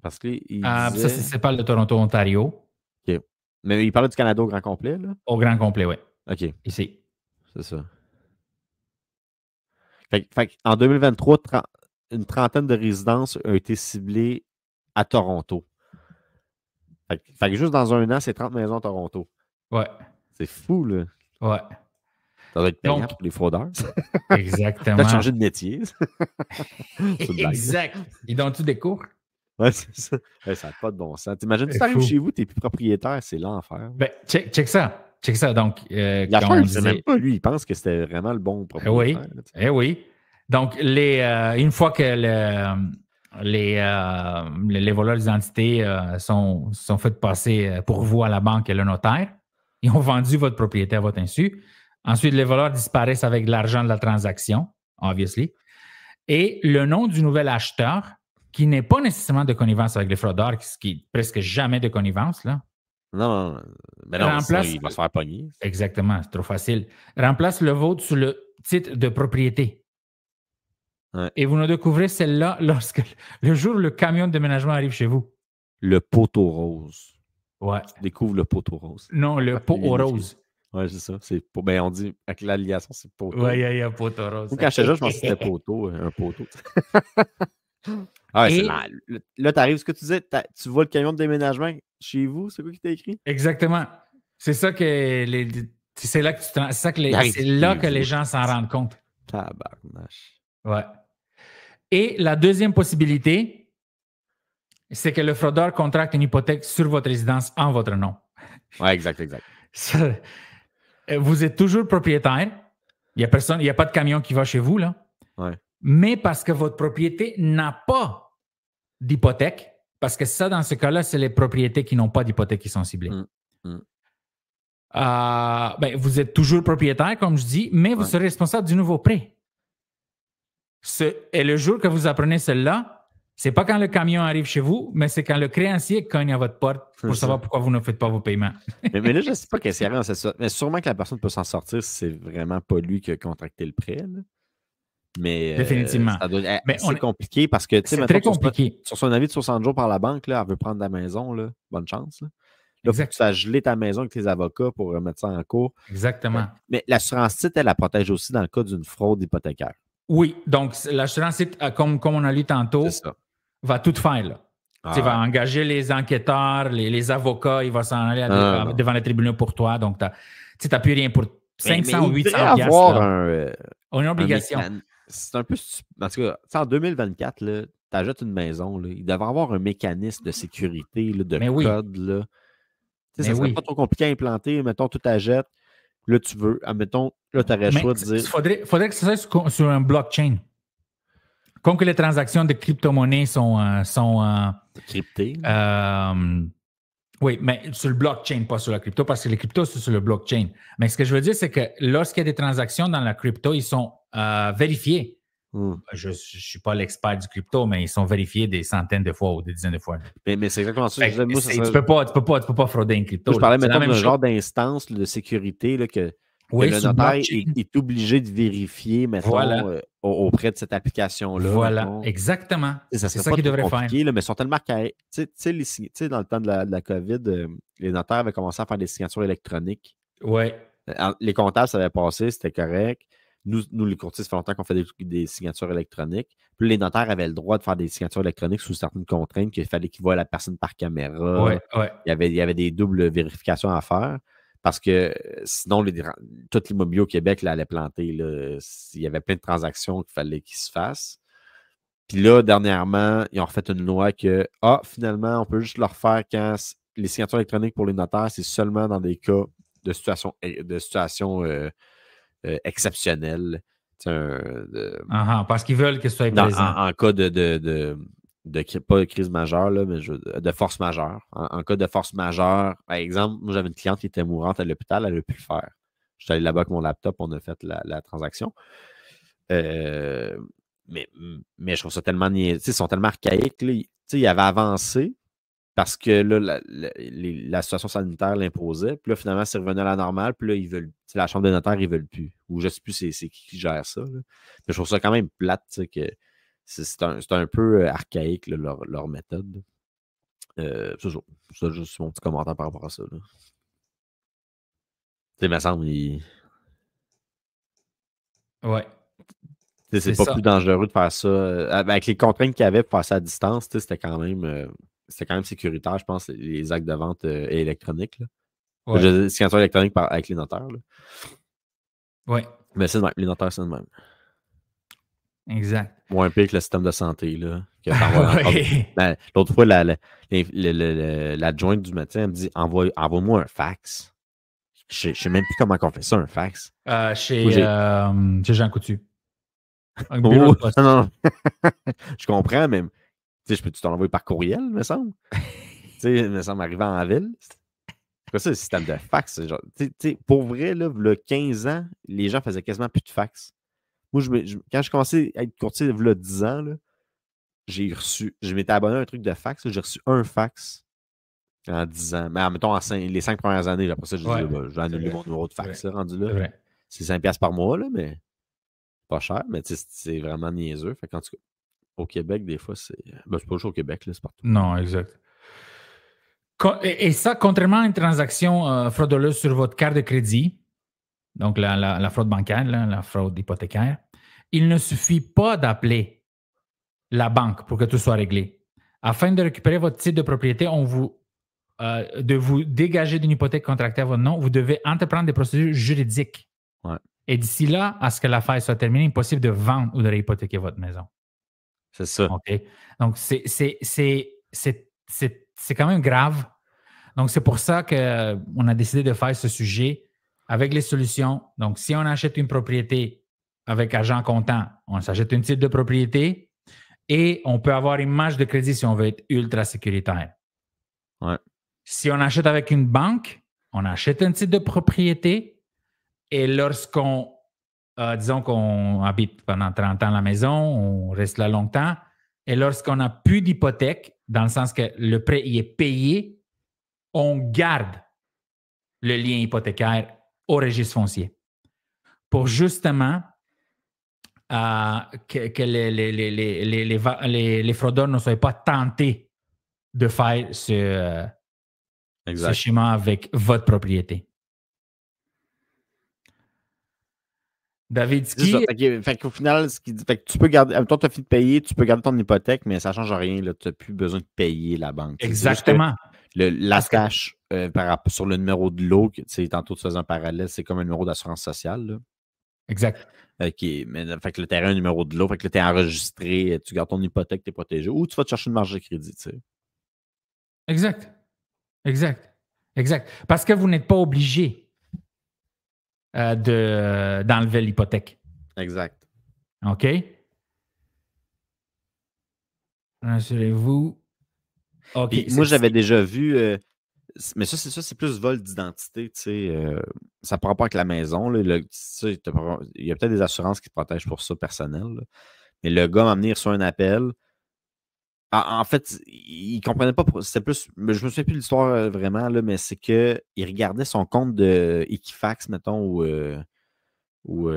parce que ça, c'est pas le Toronto, Ontario. OK. Mais il parlait du Canada au grand complet, là? Au grand complet, oui. OK. Ici. C'est ça. En 2023, une trentaine de résidences ont été ciblées à Toronto. Fait que juste dans un an, c'est 30 maisons à Toronto. Ouais. C'est fou, là. Ouais. Ça doit être payant Donc, pour les fraudeurs. exactement. Peut-être changer de métier. Exact. Ils donnent-tu des cours? Ouais, c'est ça. Ouais, ça n'a pas de bon sens. T'imagines, tu C'est arrives fou. chez vous, tu n'es plus propriétaire, c'est l'enfer. Ben, check ça. Check ça. Donc, L'achat, il ne sait même pas, lui. Il pense que c'était vraiment le bon oui. propriétaire. Oui. Donc, une fois que les voleurs d'identité sont faits passer pour vous à la banque et le notaire, ils ont vendu votre propriété à votre insu. Ensuite, les voleurs disparaissent avec l'argent de la transaction, obviously. Et le nom du nouvel acheteur, qui n'est pas nécessairement de connivence avec les fraudeurs, ce qui est presque jamais de connivence, là. Non, mais non, Remplace, sinon, il va se faire pogner. Exactement, c'est trop facile. Remplace le vôtre sur le titre de propriété. Ouais. Et vous ne découvrez celle-là lorsque le jour où le camion de déménagement arrive chez vous. Le poteau rose. Ouais. Tu découvres le poteau rose. Non, le pot au rose. Oui, c'est ça. Ben, on dit, avec l'alliation, c'est poteau. Oui, il y a poteau rose. Ou quand j'étais jeune, je pensais que c'était poteau, un poteau. Ah ouais, là, tu arrives, ce que tu disais, tu vois le camion de déménagement chez vous, c'est quoi qui t'a écrit? Exactement. C'est ça que c'est là que les gens s'en rendent compte. Tabarnache. Ouais. Et la deuxième possibilité, c'est que le fraudeur contracte une hypothèque sur votre résidence en votre nom. Ouais, exact. Ça, vous êtes toujours propriétaire. Il n'y a pas de camion qui va chez vous, là. Ouais. Mais parce que votre propriété n'a pas d'hypothèque, parce que ça, dans ce cas-là, c'est les propriétés qui n'ont pas d'hypothèque qui sont ciblées. Vous êtes toujours propriétaire, comme je dis, mais vous serez responsable du nouveau prêt. Et le jour que vous apprenez cela, c'est pas quand le camion arrive chez vous, mais c'est quand le créancier cogne à votre porte pour savoir pourquoi vous ne faites pas vos paiements. mais là, je ne sais pas qu'est-ce qui arrive, c'est ça. Mais sûrement que la personne peut s'en sortir si c'est vraiment pas lui qui a contracté le prêt. Là. Mais définitivement. Ça doit être assez compliqué parce que, tu sais, très compliqué. Sur son avis de 60 jours par la banque, là, elle veut prendre la maison, là, bonne chance. Là, il faut que tu fasses geler ta maison avec tes avocats pour remettre ça en cours. Exactement. Mais l'assurance titre, elle la protège aussi dans le cas d'une fraude hypothécaire. Oui, donc l'assurance titre, comme on a lu tantôt, va tout faire. Là. Il va engager les enquêteurs, les avocats, il va s'en aller devant les tribunaux pour toi. Donc, tu n'as plus rien pour 500 ou 800 piastres. Avoir une obligation. C'est un peu stupide. En tout cas, en 2024, tu achètes une maison, là, il devrait avoir un mécanisme de sécurité, là, de code. Là. Ça ne serait pas trop compliqué à implanter. Mettons, tu t'achètes. Là, tu veux. Admettons, là, tu aurais le choix de dire. Il faudrait que ça soit sur un blockchain. Comme que les transactions de crypto-monnaies sont cryptées. Oui, mais sur le blockchain, pas sur la crypto, parce que les cryptos, c'est sur le blockchain. Mais ce que je veux dire, c'est que lorsqu'il y a des transactions dans la crypto, ils sont vérifiés. Je ne suis pas l'expert du crypto, mais ils sont vérifiés des centaines de fois ou des dizaines de fois. Mais c'est exactement ça. Tu ne peux pas frauder une crypto. Je parlais maintenant d'un genre d'instance de sécurité là, que le notaire est obligé de vérifier, mettons, auprès de cette application-là. Voilà, mettons. Exactement. C'est ça qu'il devrait faire. Là, mais ils sont tellement carrés. Tu sais, dans le temps de la COVID, les notaires avaient commencé à faire des signatures électroniques. Oui. Les comptables, ça avait passé, c'était correct. Nous, les courtiers, ça fait longtemps qu'on fait des signatures électroniques. Puis les notaires avaient le droit de faire des signatures électroniques sous certaines contraintes qu'il fallait qu'ils voient la personne par caméra. Ouais. Il y avait des doubles vérifications à faire. Parce que sinon, tout l'immobilier au Québec là, allait planter. Là. Il y avait plein de transactions qu'il fallait qu'ils se fassent. Puis là, dernièrement, ils ont refait une loi que, finalement, on peut juste le refaire quand les signatures électroniques pour les notaires, c'est seulement dans des cas de situation exceptionnelle. Parce qu'ils veulent que ce soit présent. En cas pas de crise majeure, là, mais de force majeure. En cas de force majeure, par exemple, moi j'avais une cliente qui était mourante à l'hôpital, elle a pu le faire. Je suis allé là-bas avec mon laptop, on a fait la transaction. Mais je trouve ça tellement niaiseux. Ils sont tellement archaïques. Là. Ils avaient avancé parce que là, la situation sanitaire l'imposait. Puis là, finalement, c'est revenu à la normale. Puis là, ils veulent. La chambre des notaires, ils ne veulent plus. Ou je ne sais plus c'est qui gère ça. Là. Mais je trouve ça quand même plate que c'est un peu archaïque, là, leur méthode. C'est juste mon petit commentaire par rapport à ça. Tu sais, il me semble, Ouais. c'est pas plus dangereux de faire ça. Avec les contraintes qu'il y avait pour faire ça à distance, c'était quand même sécuritaire, je pense, les actes de vente électroniques. Là. Ouais. Signature électronique avec les notaires. Là. Ouais. Mais c'est le même. Les notaires, c'est le même. Exact. Moins pire que le système de santé. Là, ben, l'autre fois, l'adjointe du médecin me dit envoie-moi un fax. Je sais même plus comment on fait ça, un fax. Chez Jean Coutu. Un bureau Oh, de poste. non. Je comprends, mais je peux-tu t'en envoyer par courriel, me semble? Il me semble arriver en ville. C'est quoi ça, le système de fax? Genre, pour vrai, là, il y a 15 ans, les gens faisaient quasiment plus de fax. Moi, quand je commençais à être courtier, il y a 10 ans, là, je m'étais abonné à un truc de fax. J'ai reçu un fax en 10 ans. Mais mettons, les 5 premières années. Après ça, je dis, je vais annuler mon numéro de fax, là, rendu là. C'est vrai. C'est 5$ par mois, là, mais pas cher. Mais c'est vraiment niaiseux. Fait qu'en tout cas, au Québec, des fois, c'est pas juste au Québec, là, c'est partout. Non, exact. Et ça, contrairement à une transaction frauduleuse sur votre carte de crédit, donc la fraude bancaire, la fraude hypothécaire, il ne suffit pas d'appeler la banque pour que tout soit réglé. Afin de récupérer votre titre de propriété, de vous dégager d'une hypothèque contractée à votre nom, vous devez entreprendre des procédures juridiques. Ouais. Et d'ici là, à ce que l'affaire soit terminée, impossible de vendre ou de réhypothéquer votre maison. C'est ça. OK? Donc, c'est quand même grave. Donc, c'est pour ça qu'on a décidé de faire ce sujet avec les solutions. Donc, si on achète une propriété avec argent comptant, on s'achète une titre de propriété et on peut avoir une marge de crédit si on veut être ultra sécuritaire. Ouais. Si on achète avec une banque, on achète un titre de propriété et lorsqu'on, disons qu'on habite pendant 30 ans à la maison, on reste là longtemps, et lorsqu'on n'a plus d'hypothèque, dans le sens que le prêt y est payé, on garde le lien hypothécaire au registre foncier pour justement que les fraudeurs ne soient pas tentés de faire ce schéma avec votre propriété. David, fait qu'au final, ce qu'il dit, fait que tu peux garder, toi, tu as fini de payer, tu peux garder ton hypothèque, mais ça ne change rien. Tu n'as plus besoin de payer la banque. Exactement. L'attache sur le numéro de l'eau, tantôt tu faisais un parallèle, c'est comme un numéro d'assurance sociale. Là. Exact. Fait que le terrain, un numéro de l'eau, fait que là, tu es enregistré, tu gardes ton hypothèque, tu es protégé. Ou tu vas te chercher une marge de crédit. Exact. Parce que vous n'êtes pas obligé d'enlever l'hypothèque. Exact. OK? Rassurez-vous. Okay, moi, j'avais déjà vu, mais ça, c'est plus vol d'identité. Ça ne prend pas avec la maison. Là, il y a peut-être des assurances qui te protègent pour ça personnel. Là. Mais le gars m'a amené sur un appel. En fait, il ne comprenait pas. C'était plus. Je me souviens plus de l'histoire vraiment, là, mais c'est qu'il regardait son compte de Equifax, mettons, ou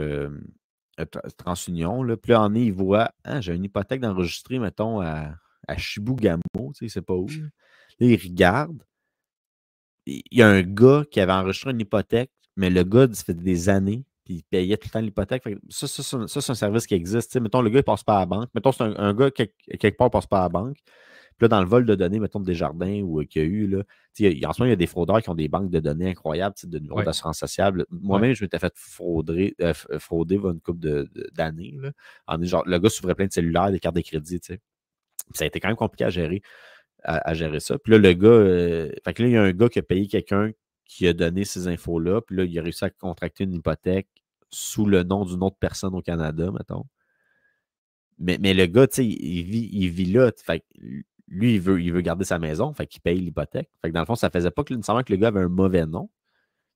TransUnion. Là. Puis là, en il voit j'ai une hypothèque d'enregistrer, mettons, à Chibougamau, tu sais, c'est pas où. Là, il regarde. Il y a un gars qui avait enregistré une hypothèque, mais le gars, ça fait des années, puis il payait tout le temps l'hypothèque. Ça, c'est un service qui existe. T'sais, mettons, le gars, il ne passe pas à la banque. Mettons, c'est un gars, quelque part, ne passe pas à la banque. Puis là, dans le vol de données, mettons, Desjardins ou qu'il y a eu, là, en ce moment, il y a des fraudeurs qui ont des banques de données incroyables, de numéros d'assurance sociale. Moi-même, je m'étais fait frauder une couple d'années. Genre, le gars s'ouvrait plein de cellulaires, des cartes de crédit. Puis ça a été quand même compliqué à gérer. À gérer ça. Puis là, le gars, fait que là, il y a un gars qui a payé quelqu'un qui a donné ces infos-là. Puis là, il a réussi à contracter une hypothèque sous le nom d'une autre personne au Canada, mettons. Mais le gars, tu sais, il vit là. Fait que lui, il veut garder sa maison. Fait qu'il paye l'hypothèque. Fait que dans le fond, ça faisait pas nécessairement que le gars avait un mauvais nom.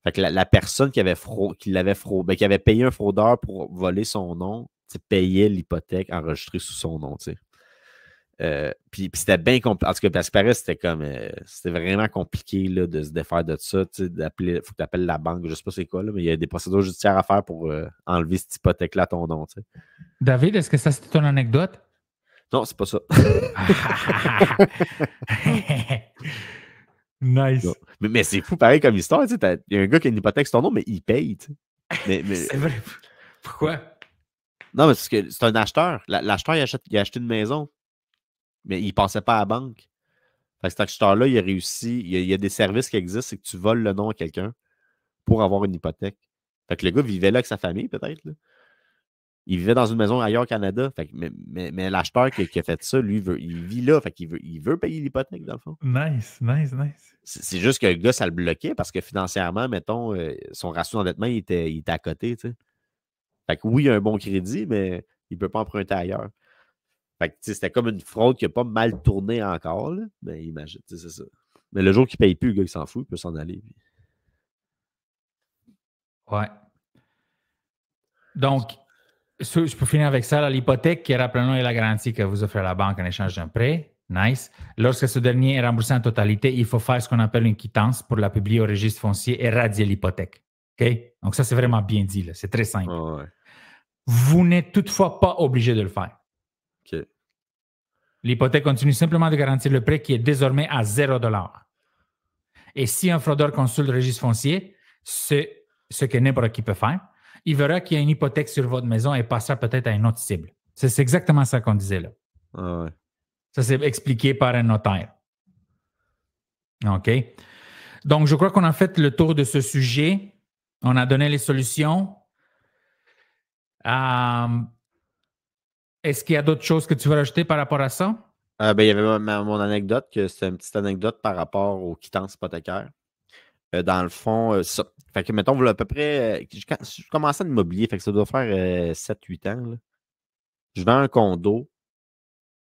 Fait que la personne qui avait payé un fraudeur pour voler son nom, payait l'hypothèque enregistrée sous son nom, tu sais. Puis c'était bien compliqué. En tout cas, parce que paraît, c'était vraiment compliqué là, de se défaire de ça. Il faut que tu appelles la banque, je ne sais pas c'est quoi, là, mais il y a des procédures judiciaires à faire pour enlever cette hypothèque-là à ton nom. T'sais. David, est-ce que ça c'était ton anecdote? Non, c'est pas ça. Nice. Non. Mais c'est fou, pareil, comme histoire. Il y a un gars qui a une hypothèque sur ton nom, mais il paye. Mais... C'est vrai. Pourquoi? Non, mais c'est que c'est un acheteur. L'acheteur, il a acheté une maison, mais il ne passait pas à la banque. Fait que cet acheteur-là, il a réussi. Il y a des services qui existent, c'est que tu voles le nom à quelqu'un pour avoir une hypothèque. Fait que le gars vivait là avec sa famille, peut-être. Là. Il vivait dans une maison ailleurs au Canada. Fait que, mais l'acheteur qui a fait ça, lui, il vit là. Fait qu'il veut payer l'hypothèque, dans le fond. Nice. C'est juste que le gars, ça le bloquait parce que financièrement, mettons, son ratio d'endettement, il était à côté. Tu sais. Fait que oui, il a un bon crédit, mais il ne peut pas emprunter ailleurs. Fait que c'était comme une fraude qui n'a pas mal tourné encore. Là. Mais imagine, c'est ça. Mais le jour qu'il ne paye plus, le gars, il s'en fout, il peut s'en aller. Puis... Ouais. Donc, je peux finir avec ça. L'hypothèque, qui rappelons, est la garantie que vous offrez à la banque en échange d'un prêt. Nice. Lorsque ce dernier est remboursé en totalité, il faut faire ce qu'on appelle une quittance pour la publier au registre foncier et radier l'hypothèque. OK? Donc, ça, c'est vraiment bien dit. Là. C'est très simple. Oh, ouais. Vous n'êtes toutefois pas obligé de le faire. OK. L'hypothèque continue simplement de garantir le prêt qui est désormais à 0 $. Et si un fraudeur consulte le registre foncier, c'est ce que n'importe qui peut faire, il verra qu'il y a une hypothèque sur votre maison et passera peut-être à une autre cible. C'est exactement ça qu'on disait là. Oh, ouais. Ça, c'est expliqué par un notaire. OK? Donc, je crois qu'on a fait le tour de ce sujet. On a donné les solutions. Est-ce qu'il y a d'autres choses que tu veux rajouter par rapport à ça? Il y avait mon anecdote, que c'est une petite anecdote par rapport aux quittances hypothécaires. Dans le fond, ça. Fait que, mettons, à peu près. Je commençais en immobilier, fait que ça doit faire 7-8 ans. Là. Je vends un condo.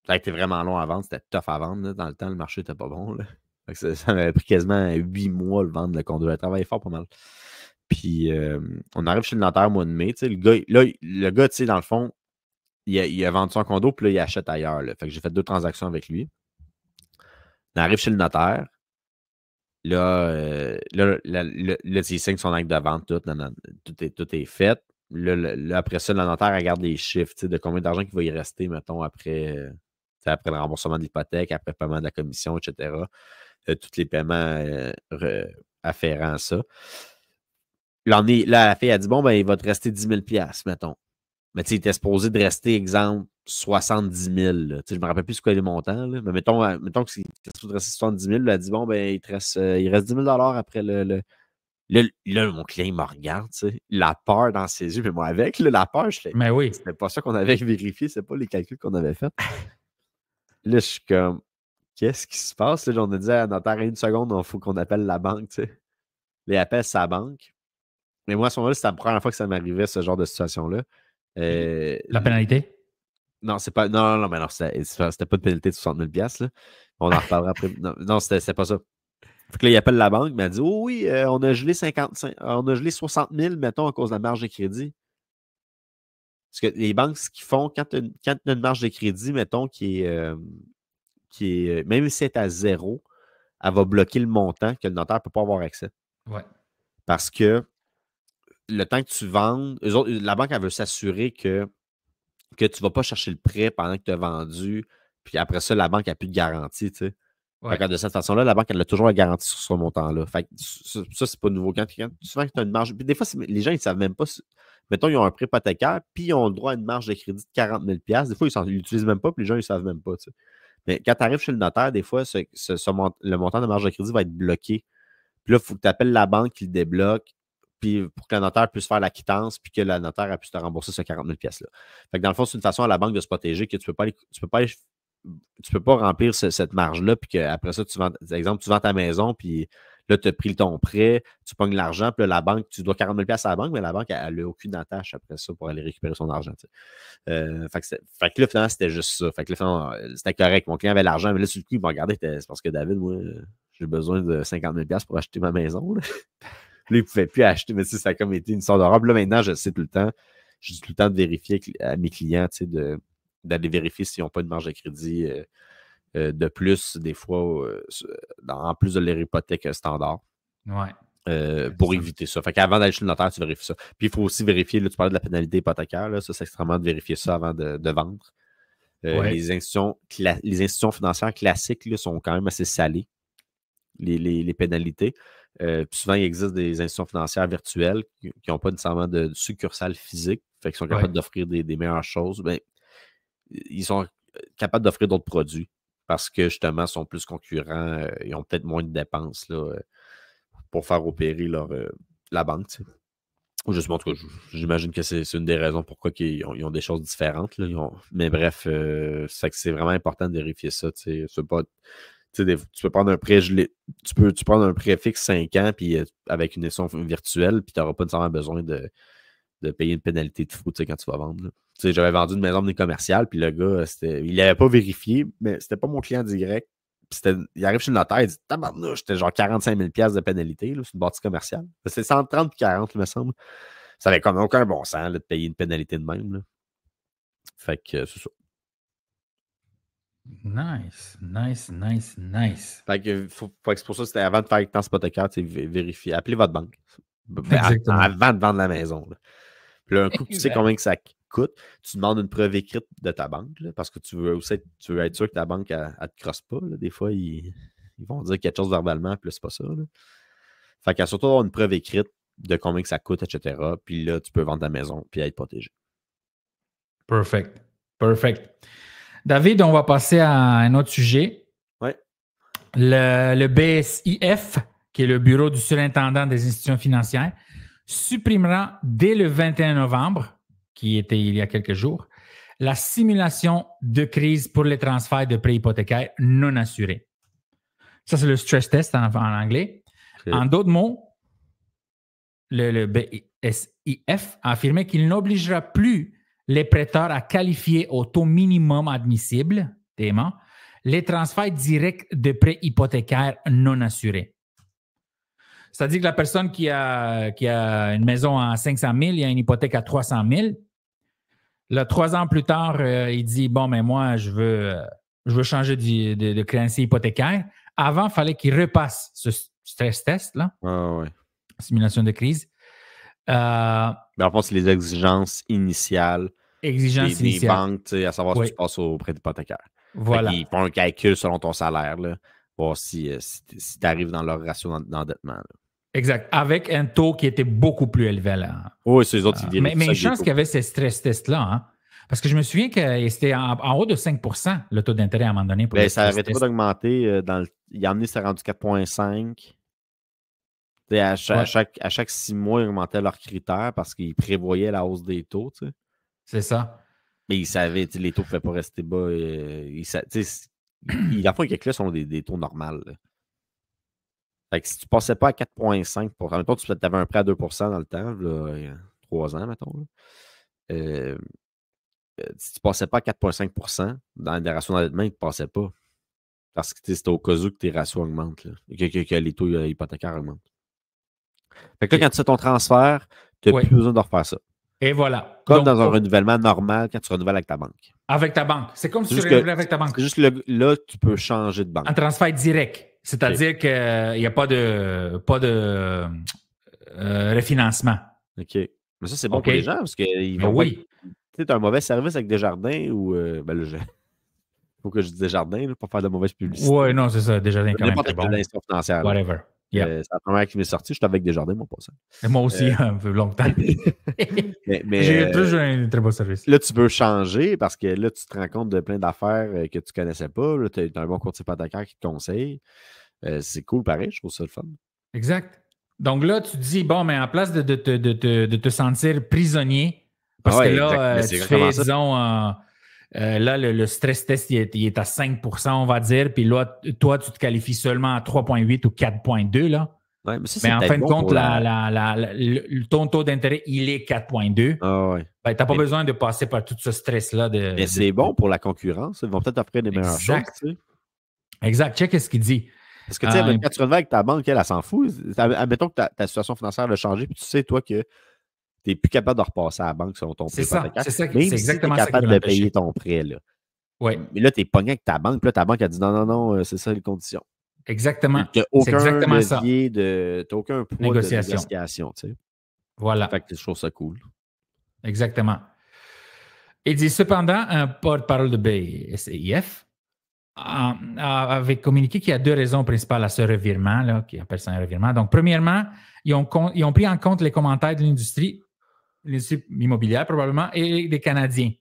Ça a été vraiment long à vendre, c'était tough à vendre. Là. Dans le temps, le marché n'était pas bon. Là. Fait que ça m'avait pris quasiment 8 mois le vendre le condo. J'ai travaillé fort pas mal. Puis on arrive chez le notaire au mois de mai. Le gars, dans le fond, il a vendu son condo, puis là, il achète ailleurs. Là. Fait que j'ai fait 2 transactions avec lui. On arrive chez le notaire. Là, il signe son acte de vente, tout est fait. Là, après ça, le notaire regarde les chiffres de combien d'argent il va y rester, mettons, après le remboursement de l'hypothèque, après le paiement de la commission, etc. Tous les paiements afférents à ça. Là, la fille a dit, bon, ben, il va te rester 10 000 $, mettons. Mais tu sais, il était supposé de rester, exemple, 70 000. Je ne me rappelle plus ce qu'est les montants. Là. Mais mettons que il était supposé de rester 70 000. Elle a dit, bon, ben, il reste 10 000 $ après le... Là, mon client, il me regarde, tu sais. La peur dans ses yeux, mais moi, avec, là, la peur, je fais... Mais oui. C'était pas ça qu'on avait vérifié, c'est pas les calculs qu'on avait faits. Là, je suis comme, qu'est-ce qui se passe? Là, on a dit à notaire, 1 seconde, il faut qu'on appelle la banque, tu sais. Les appelle sa banque. Mais moi, à ce moment-là, c'était la première fois que ça m'arrivait, ce genre de situation-là. La pénalité? Non, c'est pas. Non, mais non, c'était pas de pénalité de 60 000 $. Là. On en reparlera après. Non, c'était pas ça. Fait que là, il appelle la banque, il m'a dit, oh oui, on a gelé 60 000, mettons, à cause de la marge de crédit. Parce que les banques, ce qu'ils font, quand tu as une marge de crédit, mettons, qui est même si c'est à 0, elle va bloquer le montant que le notaire ne peut pas avoir accès. Ouais. Parce que le temps que tu vendes, la banque, elle veut s'assurer que tu ne vas pas chercher le prêt pendant que tu as vendu, puis après ça, la banque n'a plus de garantie, tu sais. Ouais. De cette façon-là, la banque, elle a toujours la garantie sur ce montant-là. Fait que ça, c'est pas nouveau. Souvent, tu as une marge. Puis des fois, les gens, ils ne savent même pas. Mettons, ils ont un prêt hypothécaire, puis ils ont le droit à une marge de crédit de 40 000 $. Des fois, ils ne l'utilisent même pas, puis les gens, ils ne savent même pas. Tu sais. Mais quand tu arrives chez le notaire, des fois, le montant de marge de crédit va être bloqué. Puis là, il faut que tu appelles la banque qui le débloque, puis pour que le notaire puisse faire la quittance, puis que le notaire puisse te rembourser ce 40 000 $-là. Fait que dans le fond, c'est une façon à la banque de se protéger que tu peux pas remplir cette marge-là, puis qu'après ça, tu vends ta maison, puis là, tu as pris ton prêt, tu pognes l'argent, puis là, la banque, tu dois 40 000 $ à la banque, mais la banque, elle n'a aucune attache après ça pour aller récupérer son argent. Fait que là, finalement, c'était juste ça. Fait que là, finalement, c'était correct. Mon client avait l'argent, mais là, sur le coup, il m'a regardé, c'est parce que David, moi, j'ai besoin de 50 000 $ pour acheter ma maison. Là, il ne pouvait plus acheter, mais ça a comme été une sorte d'horreur. Là, maintenant, je sais tout le temps. J'ai tout le temps de vérifier à mes clients, d'aller vérifier s'ils n'ont pas une marge de crédit de plus, des fois, en plus de leur hypothèque standard. Ouais. Pour éviter ça. Fait qu'avant d'aller chez le notaire, tu vérifies ça. Puis il faut aussi vérifier, là, tu parlais de la pénalité hypothécaire, là, ça, c'est extrêmement de vérifier ça avant de vendre. Ouais. Les institutions financières classiques là, sont quand même assez salées, les pénalités. Puis souvent, il existe des institutions financières virtuelles qui n'ont pas nécessairement de succursale physique, fait qu'ils sont capables d'offrir des meilleures choses. Ben, ils sont capables d'offrir d'autres produits parce que justement, ils sont plus concurrents, ils ont peut-être moins de dépenses là, pour faire opérer la banque. Tu sais. Ou juste, en tout cas, j'imagine que c'est une des raisons pourquoi ils ont des choses différentes. Là. Mais bref, c'est vraiment important de vérifier ça. Tu peux prendre un prêt gelé. Tu peux prendre un prêt fixe 5 ans puis avec une institution virtuelle, puis tu n'auras pas nécessairement besoin de payer une pénalité de fou quand tu vas vendre. J'avais vendu une maison de commerciale, puis le gars, il l'avait pas vérifié, mais c'était pas mon client direct. Il arrive chez le notaire, il dit tabarnouche, c'était genre 45 000 $ de pénalité, c'est une bâtisse commerciale. C'est 130 puis 40, il me semble. Ça avait comme aucun bon sens là, de payer une pénalité de même. Là. Fait que c'est ça. Nice. Fait que c'est pour ça que c'était avant de faire le temps hypothécaire, vérifier. Appelez votre banque. Exactement. Avant de vendre la maison. Là. Puis là, un coup, tu sais combien que ça coûte, tu demandes une preuve écrite de ta banque, là, parce que tu veux être sûr que ta banque, elle te crosse pas. Là. Des fois, ils vont dire quelque chose verbalement, puis là, c'est pas ça. Là. Fait qu'il y a surtout avoir une preuve écrite de combien que ça coûte, etc. Puis là, tu peux vendre ta maison, puis être protégé. Perfect. David, on va passer à un autre sujet. Oui. Le BSIF, qui est le Bureau du surintendant des institutions financières, supprimera dès le 21 novembre, qui était il y a quelques jours, la simulation de crise pour les transferts de prêts hypothécaires non assurés. Ça, c'est le stress test en anglais. Okay. En d'autres mots, le BSIF a affirmé qu'il n'obligera plus les prêteurs à qualifier au taux minimum admissible, TMA, les transferts directs de prêts hypothécaires non assurés. C'est-à-dire que la personne qui a une maison à 500 000, il y a une hypothèque à 300 000. Là, 3 ans plus tard, il dit, bon, mais moi, je veux changer de créancier hypothécaire. Avant, il fallait qu'il repasse ce stress test, là. Ouais. Simulation de crise. Mais en fait, c'est les exigences initiales des banques, à savoir si tu passes au prêt hypothécaire. Voilà. Ils font un calcul selon ton salaire, là, voir si tu arrives dans leur ratio d'endettement. Là. Exact. Avec un taux qui était beaucoup plus élevé là. Oui, c'est les autres qui mais une chance qu'il y avait ces stress tests-là. Hein? Parce que je me souviens que c'était en haut de 5 % le taux d'intérêt à un moment donné. Pour ça n'arrêtait pas d'augmenter. Il a amené, c'est rendu 4,5. À chaque 6 mois, ils augmentaient leurs critères parce qu'ils prévoyaient la hausse des taux. T'sais. C'est ça. Mais ils savaient, les taux ne pouvaient pas rester bas. La fois que là sont des taux normaux. Là. Fait que si tu ne passais pas à 4,5 mettons, tu avais un prêt à 2 % dans le temps, là, il y a 3 ans, mettons. Là. Si tu ne passais pas à 4,5 % dans des ratios d'endettement, ils ne te passaient pas. Parce que c'était au cas où que tes ratios augmentent, là, que les taux hypothécaires augmentent. Fait que là, quand tu fais ton transfert, tu n'as plus besoin de refaire ça. Et voilà. Comme dans un renouvellement normal quand tu renouvelles avec ta banque. Avec ta banque. C'est comme si tu renouvelles avec ta banque. C'est juste là, tu peux changer de banque. Un transfert direct. C'est-à-dire qu'il n'y a pas de refinancement. OK. Mais ça, c'est bon pour les gens parce qu'ils vont tu as un mauvais service avec Desjardins ou. Il faut que je dise Desjardins pour faire de mauvaise publicité. Oui, non, c'est ça. Desjardins, quand même. N'importe quelle institution financière. Whatever. C'est la première qui m'est sortie. Je suis avec Desjardins, mon passant. Et moi aussi, un peu longtemps. mais j'ai toujours un très beau service. Là, tu veux changer parce que là, tu te rends compte de plein d'affaires que tu ne connaissais pas. Là, tu as un bon courtier hypothécaire qui te conseille. C'est cool, pareil. Je trouve ça le fun. Exact. Donc là, tu te dis, bon, mais en place de te sentir prisonnier, parce que là, tu fais, disons, là, le stress test, il est à 5 %, on va dire, puis là, toi, tu te qualifies seulement à 3,8 ou 4,2, là. Ouais, mais en fin de compte, ton taux d'intérêt, il est 4,2. Ah ouais. Ben, tu n'as pas besoin de passer par tout ce stress-là. Mais c'est bon pour la concurrence. Ils vont peut-être offrir des meilleures choses. Tu sais. Exact. Check ce qu'il dit. Parce que tu sais, quand tu renouvelles avec ta banque, elle s'en fout. Admettons que ta situation financière a changé, puis tu sais, toi, que tu n'es plus capable de repasser à la banque selon ton prêt hypothécaire. C'est ça. Même c'est exactement si tu es capable de payer payer ton prêt. Là. Ouais. Mais là, tu es pogné avec ta banque. Puis là, ta banque a dit non, c'est ça les conditions. Exactement. Tu n'as aucun levier tu n'as aucun poids de négociation. Tu sais. Voilà. Fait que je trouve ça cool. Exactement. Il dit cependant, un porte-parole de BSIF avait communiqué qu'il y a 2 raisons principales à ce revirement, là, qui appelle ça un revirement. Donc, premièrement, ils ont pris en compte les commentaires de l'industrie immobilière probablement, et des Canadiens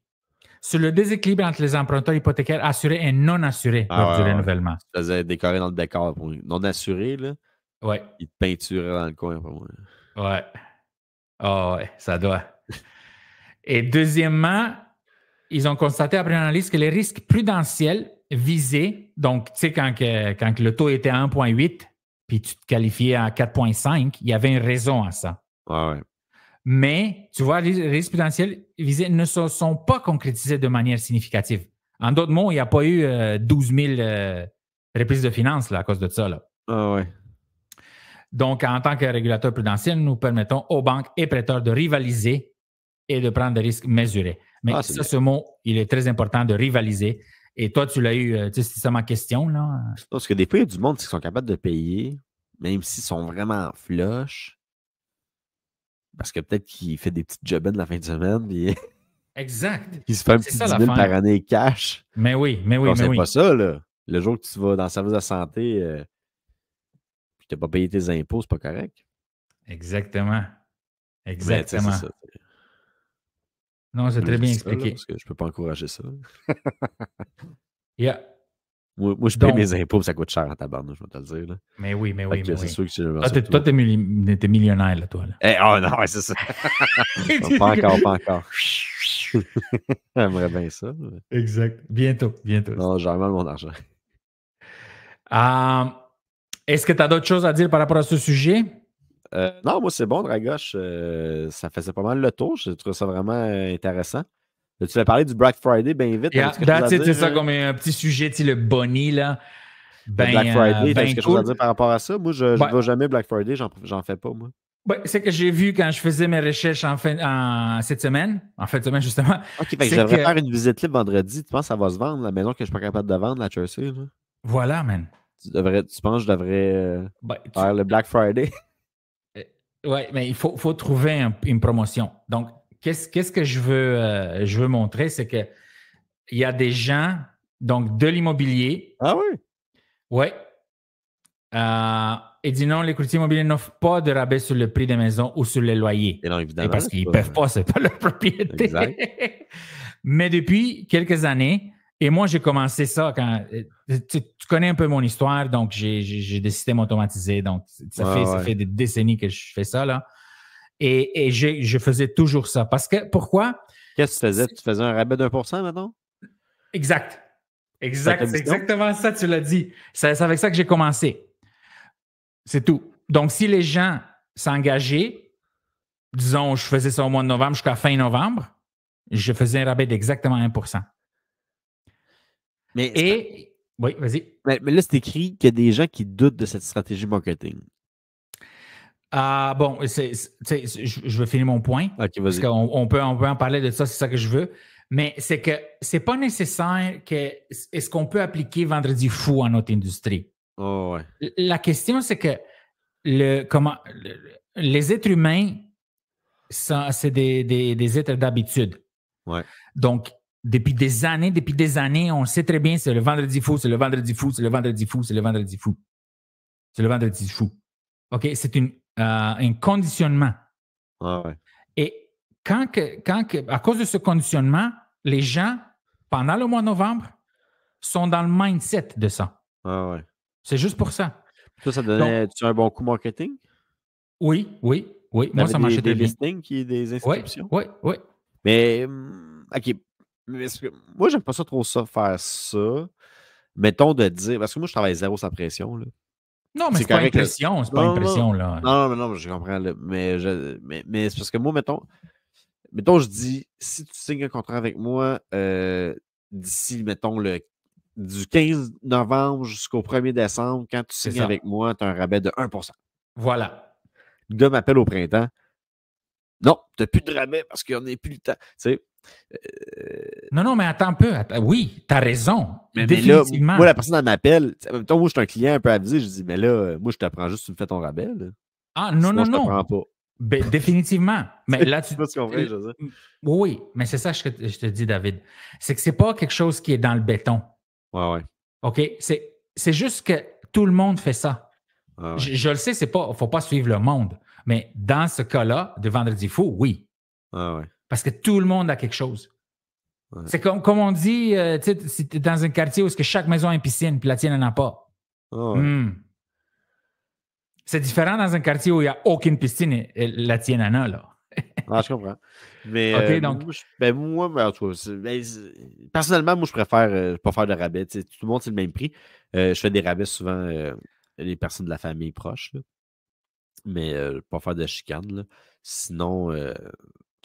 sur le déséquilibre entre les emprunteurs hypothécaires assurés et non assurés lors du renouvellement. Tu faisais décorer dans le décor pour non assuré, là. Ouais. Ils te peinturaient dans le coin pour moi. Ouais. Oh, ouais, ça doit. Et deuxièmement, ils ont constaté après l'analyse que les risques prudentiels visés, donc, tu sais, quand le taux était à 1,8 puis tu te qualifiais à 4,5, il y avait une raison à ça. Ouais. Mais, tu vois, les risques prudentiels visés ne se sont pas concrétisés de manière significative. En d'autres mots, il n'y a pas eu 12 000 reprises de finances là, à cause de ça. Là. Ah ouais. Donc, en tant que régulateur prudentiel, nous permettons aux banques et prêteurs de rivaliser et de prendre des risques mesurés. Mais ce mot, il est très important de rivaliser. Et toi, tu l'as eu, tu sais, c'est ça ma question. Là. Parce que des fois, il y a du monde qui sont capables de payer, même s'ils sont vraiment flush. Parce que peut-être qu'il fait des petites jobs la fin de semaine. Puis exact. Il se fait un petit 10 000 par année cash. Mais oui. C'est pas ça, là. Le jour que tu vas dans le service de santé, tu n'as pas payé tes impôts, c'est pas correct. Exactement. Mais, c'est ça. Non, c'est très bien expliqué. Là, parce que je ne peux pas encourager ça. Yeah. Moi, je paye mes impôts, ça coûte cher en tabarnak, je vais te le dire. Là. Mais oui. C'est sûr que toi, t'es millionnaire, là, toi. Là. Oh non, c'est ça. Pas encore. J'aimerais bien ça. Mais... Exact. Bientôt. Non, j'ai mal mon argent. Est-ce que tu as d'autres choses à dire par rapport à ce sujet? Non, moi, c'est bon, Dragoche. Ça faisait pas mal le tour. Je trouve ça vraiment intéressant. Tu vas parler du Black Friday bien vite. C'est ça comme un petit sujet, le Bonnie, là. Black Friday, t'as quelque chose à dire par rapport à ça? Moi, je ne vais jamais Black Friday, j'en fais pas, moi. C'est que j'ai vu quand je faisais mes recherches cette semaine, en fin de semaine, justement. OK, fait que je devrais faire une visite libre vendredi. Tu penses que ça va se vendre, la maison que je ne suis pas capable de vendre, la Chelsea? Là? Voilà, man. Tu penses que je devrais faire le Black Friday? Oui, mais il faut trouver une promotion. Donc, qu'est-ce que je veux montrer, c'est qu'il y a des gens, donc de l'immobilier. Ah oui? Oui. Et dit non, les courtiers immobiliers n'offrent pas de rabais sur le prix des maisons ou sur les loyers. Et non, évidemment. Et parce qu'ils ne peuvent pas, ce n'est pas leur propriété. Exact. Mais depuis quelques années, et moi, j'ai commencé ça quand... Tu connais un peu mon histoire, donc j'ai des systèmes automatisés. Donc, ça fait des décennies que je fais ça, là. Et je faisais toujours ça. Parce que, pourquoi? Qu'est-ce que tu faisais? Tu faisais un rabais d'1%, maintenant? Exact. C'est exactement ça, tu l'as dit. C'est avec ça que j'ai commencé. C'est tout. Donc, si les gens s'engageaient, disons, je faisais ça au mois de novembre jusqu'à fin novembre, je faisais un rabais d'exactement 1%. Oui, vas-y. Mais là, c'est écrit qu'il y a des gens qui doutent de cette stratégie marketing. Bon, je vais finir mon point. OK, vas-y. Parce qu'on peut en parler de ça, c'est ça que je veux. Mais c'est que c'est pas nécessaire que est-ce qu'on peut appliquer Vendredi fou à notre industrie. Oh, ouais. La question, c'est que les êtres humains, c'est des êtres d'habitude. Ouais. Donc, depuis des années, on sait très bien c'est le vendredi fou, c'est le vendredi fou, c'est le vendredi fou, c'est le vendredi fou. C'est le vendredi fou. OK? C'est un conditionnement. Ah ouais. Et à cause de ce conditionnement, les gens, pendant le mois de novembre, sont dans le mindset de ça. Ah ouais. C'est juste pour ça. Toi, ça donnait-tu un bon coup marketing? Oui. Moi, ça marchait très bien. Des listings, des inscriptions? Oui. Mais, OK. Moi, j'aime pas ça trop faire ça. Mettons de dire, parce que moi, je travaille zéro sans pression, là. Non, mais c'est pas une pression, là. Non, je comprends. Là. Mais c'est parce que moi, mettons, je dis, si tu signes un contrat avec moi d'ici, mettons, du 15 novembre jusqu'au 1er décembre, quand tu signes avec moi, tu as un rabais de 1%. Voilà. Le gars m'appelle au printemps. Non, tu n'as plus de rabais parce qu'il n'y en a plus le temps. Tu sais, Non, mais attends un peu. Oui, tu as raison. Mais là, moi, la personne, elle m'appelle. Moi, je suis un client un peu avisé. Je dis, mais là, moi, je te prends juste, tu me fais ton rabais. Là. Ah, non. Je te prends pas. Ben, définitivement. Mais là, tu comprends, je veux dire. Oui, mais c'est ça que je te dis, David. C'est que c'est pas quelque chose qui est dans le béton. Ouais. OK? C'est juste que tout le monde fait ça. Ouais. Je le sais, il ne faut pas suivre le monde. Mais dans ce cas-là, de Vendredi fou, oui. Ouais. Parce que tout le monde a quelque chose. Ouais. C'est comme on dit, si tu es dans un quartier où chaque maison a une piscine, puis la tienne n'en a pas. Ouais. C'est différent dans un quartier où il n'y a aucune piscine et la tienne en a, là. Je comprends. Mais OK, donc... moi, en tout cas, personnellement, moi, je préfère pas faire de rabais. Tout le monde, c'est le même prix. Je fais des rabais souvent les personnes de la famille proche. Là. Mais pas faire de chicane. Là. Sinon,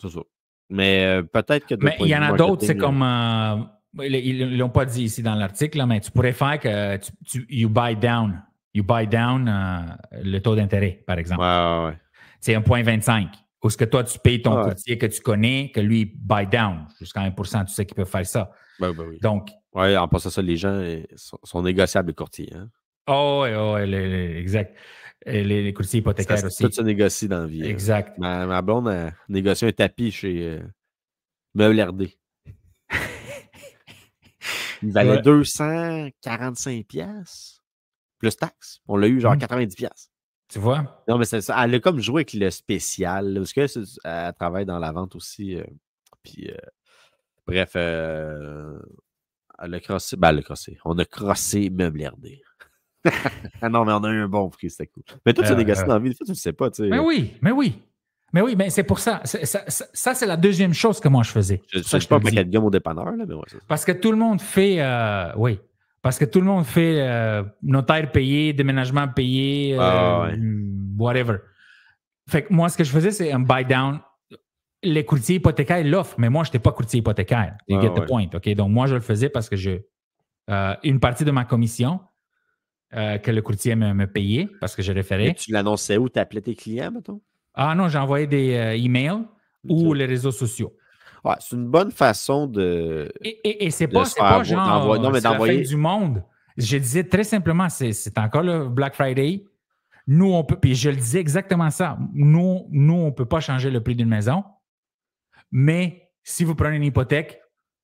c'est ça. Mais peut-être que Mais il y en a d'autres, c'est comme... ils ne l'ont pas dit ici dans l'article, là, mais tu pourrais faire que you buy down. You buy down le taux d'intérêt, par exemple. Ouais. C'est 1,25. Ou ce que toi, tu payes ton courtier que tu connais, que lui, buy down. Jusqu'à 1%, tu sais qu'il peut faire ça. Ben oui. Donc... Oui, en passant ça, les gens sont négociables, les courtiers. Hein? Oh, exact. Et les courtiers hypothécaires aussi. Tout se négocie dans la vie. Exact. Ma blonde a négocié un tapis chez Meubles RD. Il valait 245 piastres plus taxes. On l'a eu genre 90 piastres. Tu vois? Non, mais c'est ça. Elle a comme joué avec le spécial. Parce qu'elle travaille dans la vente aussi. Puis, bref, elle a crossé. Ben, elle a crossé. On a crossé Meubles RD. Ah non, mais on a eu un bon prix, c'était cool. Mais toi, tu as négocié dans la vie. Des fois, tu ne le sais pas. Tu sais. Mais oui. Mais c'est pour ça. Ça, c'est la deuxième chose que moi, je faisais. Je ne sais pas paquet de gomme au dépanneur, là, mais ouais, c'est ça. Parce que tout le monde fait... oui. Parce que tout le monde fait notaire payé, déménagement payé, whatever. Fait que moi, ce que je faisais, c'est un buy-down. Les courtiers hypothécaires l'offrent, mais moi, je n'étais pas courtier hypothécaire. You get the point. OK? Donc, moi, je le faisais parce que une partie de ma commission que le courtier me payait parce que je référais. Et tu l'annonçais où? Tu appelais tes clients, mettons? Ah non, j'envoyais des emails ou les réseaux sociaux. Ouais, c'est une bonne façon de. Et c'est pas genre non, mais c'est la fin du monde. Je disais très simplement, c'est encore le Black Friday. Nous, on peut, puis je le disais exactement ça. Nous, on ne peut pas changer le prix d'une maison, mais si vous prenez une hypothèque,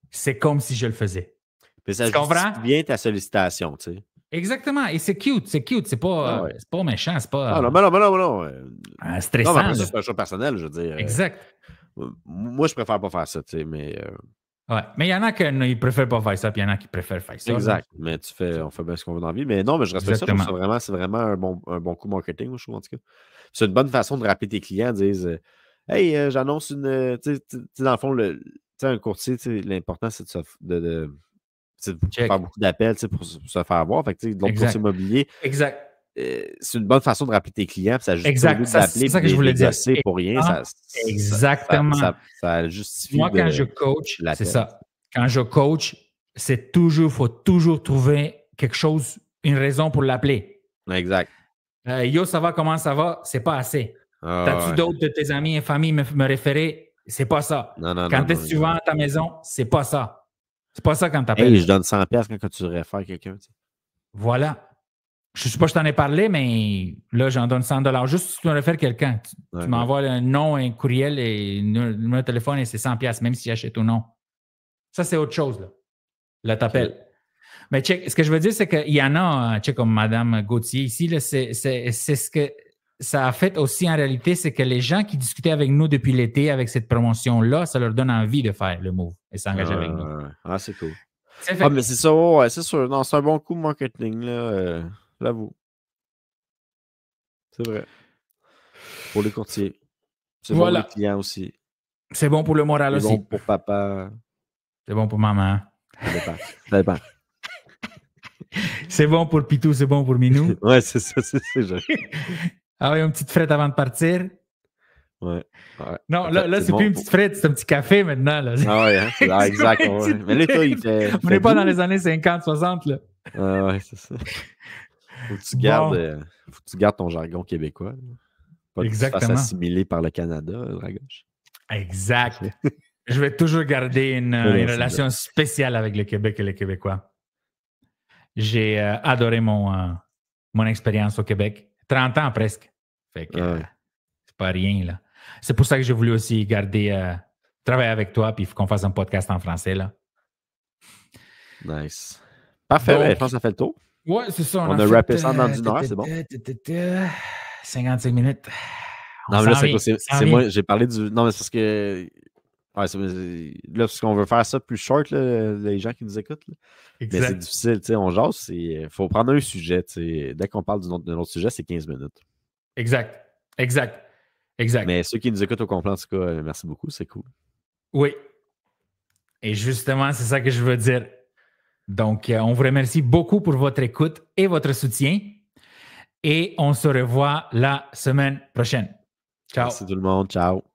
c'est comme si je le faisais. Mais ça justifie bien ta sollicitation, tu sais. Exactement. Et c'est cute. C'est pas, c'est pas méchant. C'est pas. Non. Stressant. Non, mais c'est un choix personnel, je veux dire. Exact. Moi, je préfère pas faire ça, tu sais, mais. Ouais. Mais il y en a qui ne préfèrent pas faire ça, puis il y en a qui préfèrent faire ça. Exact. Mais on fait bien ce qu'on veut dans la vie. Mais non, mais je respecte ça. C'est vraiment un bon coup marketing, je trouve, en tout cas. C'est une bonne façon de rappeler tes clients, dire hey, j'annonce une. Tu sais, dans le fond, un courtier, l'important, c'est de faire beaucoup d'appels pour se faire voir. Fait que, de l'autre courtier immobilier. Exact. C'est une bonne façon de rappeler tes clients. Ça juste exact. C'est ça que je voulais dire. Pour rien. Exactement. Ça justifie. Moi, quand je coach, c'est ça. Quand je coach, faut toujours trouver quelque chose, une raison pour l'appeler. Exact. Yo, ça va, comment ça va? C'est pas assez. T'as-tu d'autres de tes amis et familles me référer? C'est pas ça. Quand est-ce que tu vends ta maison? C'est pas ça. C'est pas ça quand t'appelles. Hey, je donne 100$ quand tu réfères quelqu'un. T'sais. Voilà. Je sais pas si je t'en ai parlé, mais là, j'en donne 100$. Juste si tu me réfères quelqu'un. Tu m'envoies un nom, un courriel et un numéro de téléphone et c'est 100$, même si j'achète ou non. Ça, c'est autre chose. Là, t'appelles. Okay. Mais check, ce que je veux dire, c'est qu'il y en a, comme Mme Gauthier ici, là, c'est ce que ça a fait aussi en réalité, c'est que les gens qui discutaient avec nous depuis l'été avec cette promotion-là, ça leur donne envie de faire le move et s'engager avec nous. Ah, c'est cool. Mais c'est ça, ouais, c'est sûr. Non, c'est un bon coup marketing, là. J'avoue. C'est vrai. Pour les courtiers. C'est bon pour les clients aussi. C'est bon pour le moral aussi. C'est bon pour papa. C'est bon pour maman. Ça dépend. C'est bon pour Pitou, c'est bon pour Minou. Ouais, c'est ça, c'est joli. Ah oui, une petite frette avant de partir. Ouais. Non, là, c'est plus une petite frette, c'est un petit café maintenant. Là. Ah ouais, hein? Exact. Ouais. Mais là, toi, il fait. On n'est pas dans les années 50, 60, là. Ah ouais, c'est ça. Faut que tu gardes ton jargon québécois. Pas que tu te fasses assimiler par le Canada, Dragoche. Exact. Je vais toujours garder une relation spéciale avec le Québec et les Québécois. J'ai adoré mon expérience au Québec. 30 ans presque. Fait que, pas rien, là. C'est pour ça que j'ai voulu aussi travailler avec toi, puis qu'on fasse un podcast en français, là. Nice. Parfait, Donc, je pense que ça fait le tour. Ouais, c'est ça. On a rappé ça dans 1 heure, c'est bon. 55 minutes. Non, mais là, c'est moi, j'ai parlé du... Non, mais c'est parce que... Ouais, là, parce qu'on veut faire ça plus short, là, les gens qui nous écoutent. Là. Mais c'est difficile, tu sais, on jase, il faut prendre un sujet, tu sais. Dès qu'on parle d'un autre sujet, c'est 15 minutes. Exact. Mais ceux qui nous écoutent au complet, en tout cas, merci beaucoup, c'est cool. Oui. Et justement, c'est ça que je veux dire. Donc, on vous remercie beaucoup pour votre écoute et votre soutien. Et on se revoit la semaine prochaine. Ciao. Merci tout le monde. Ciao.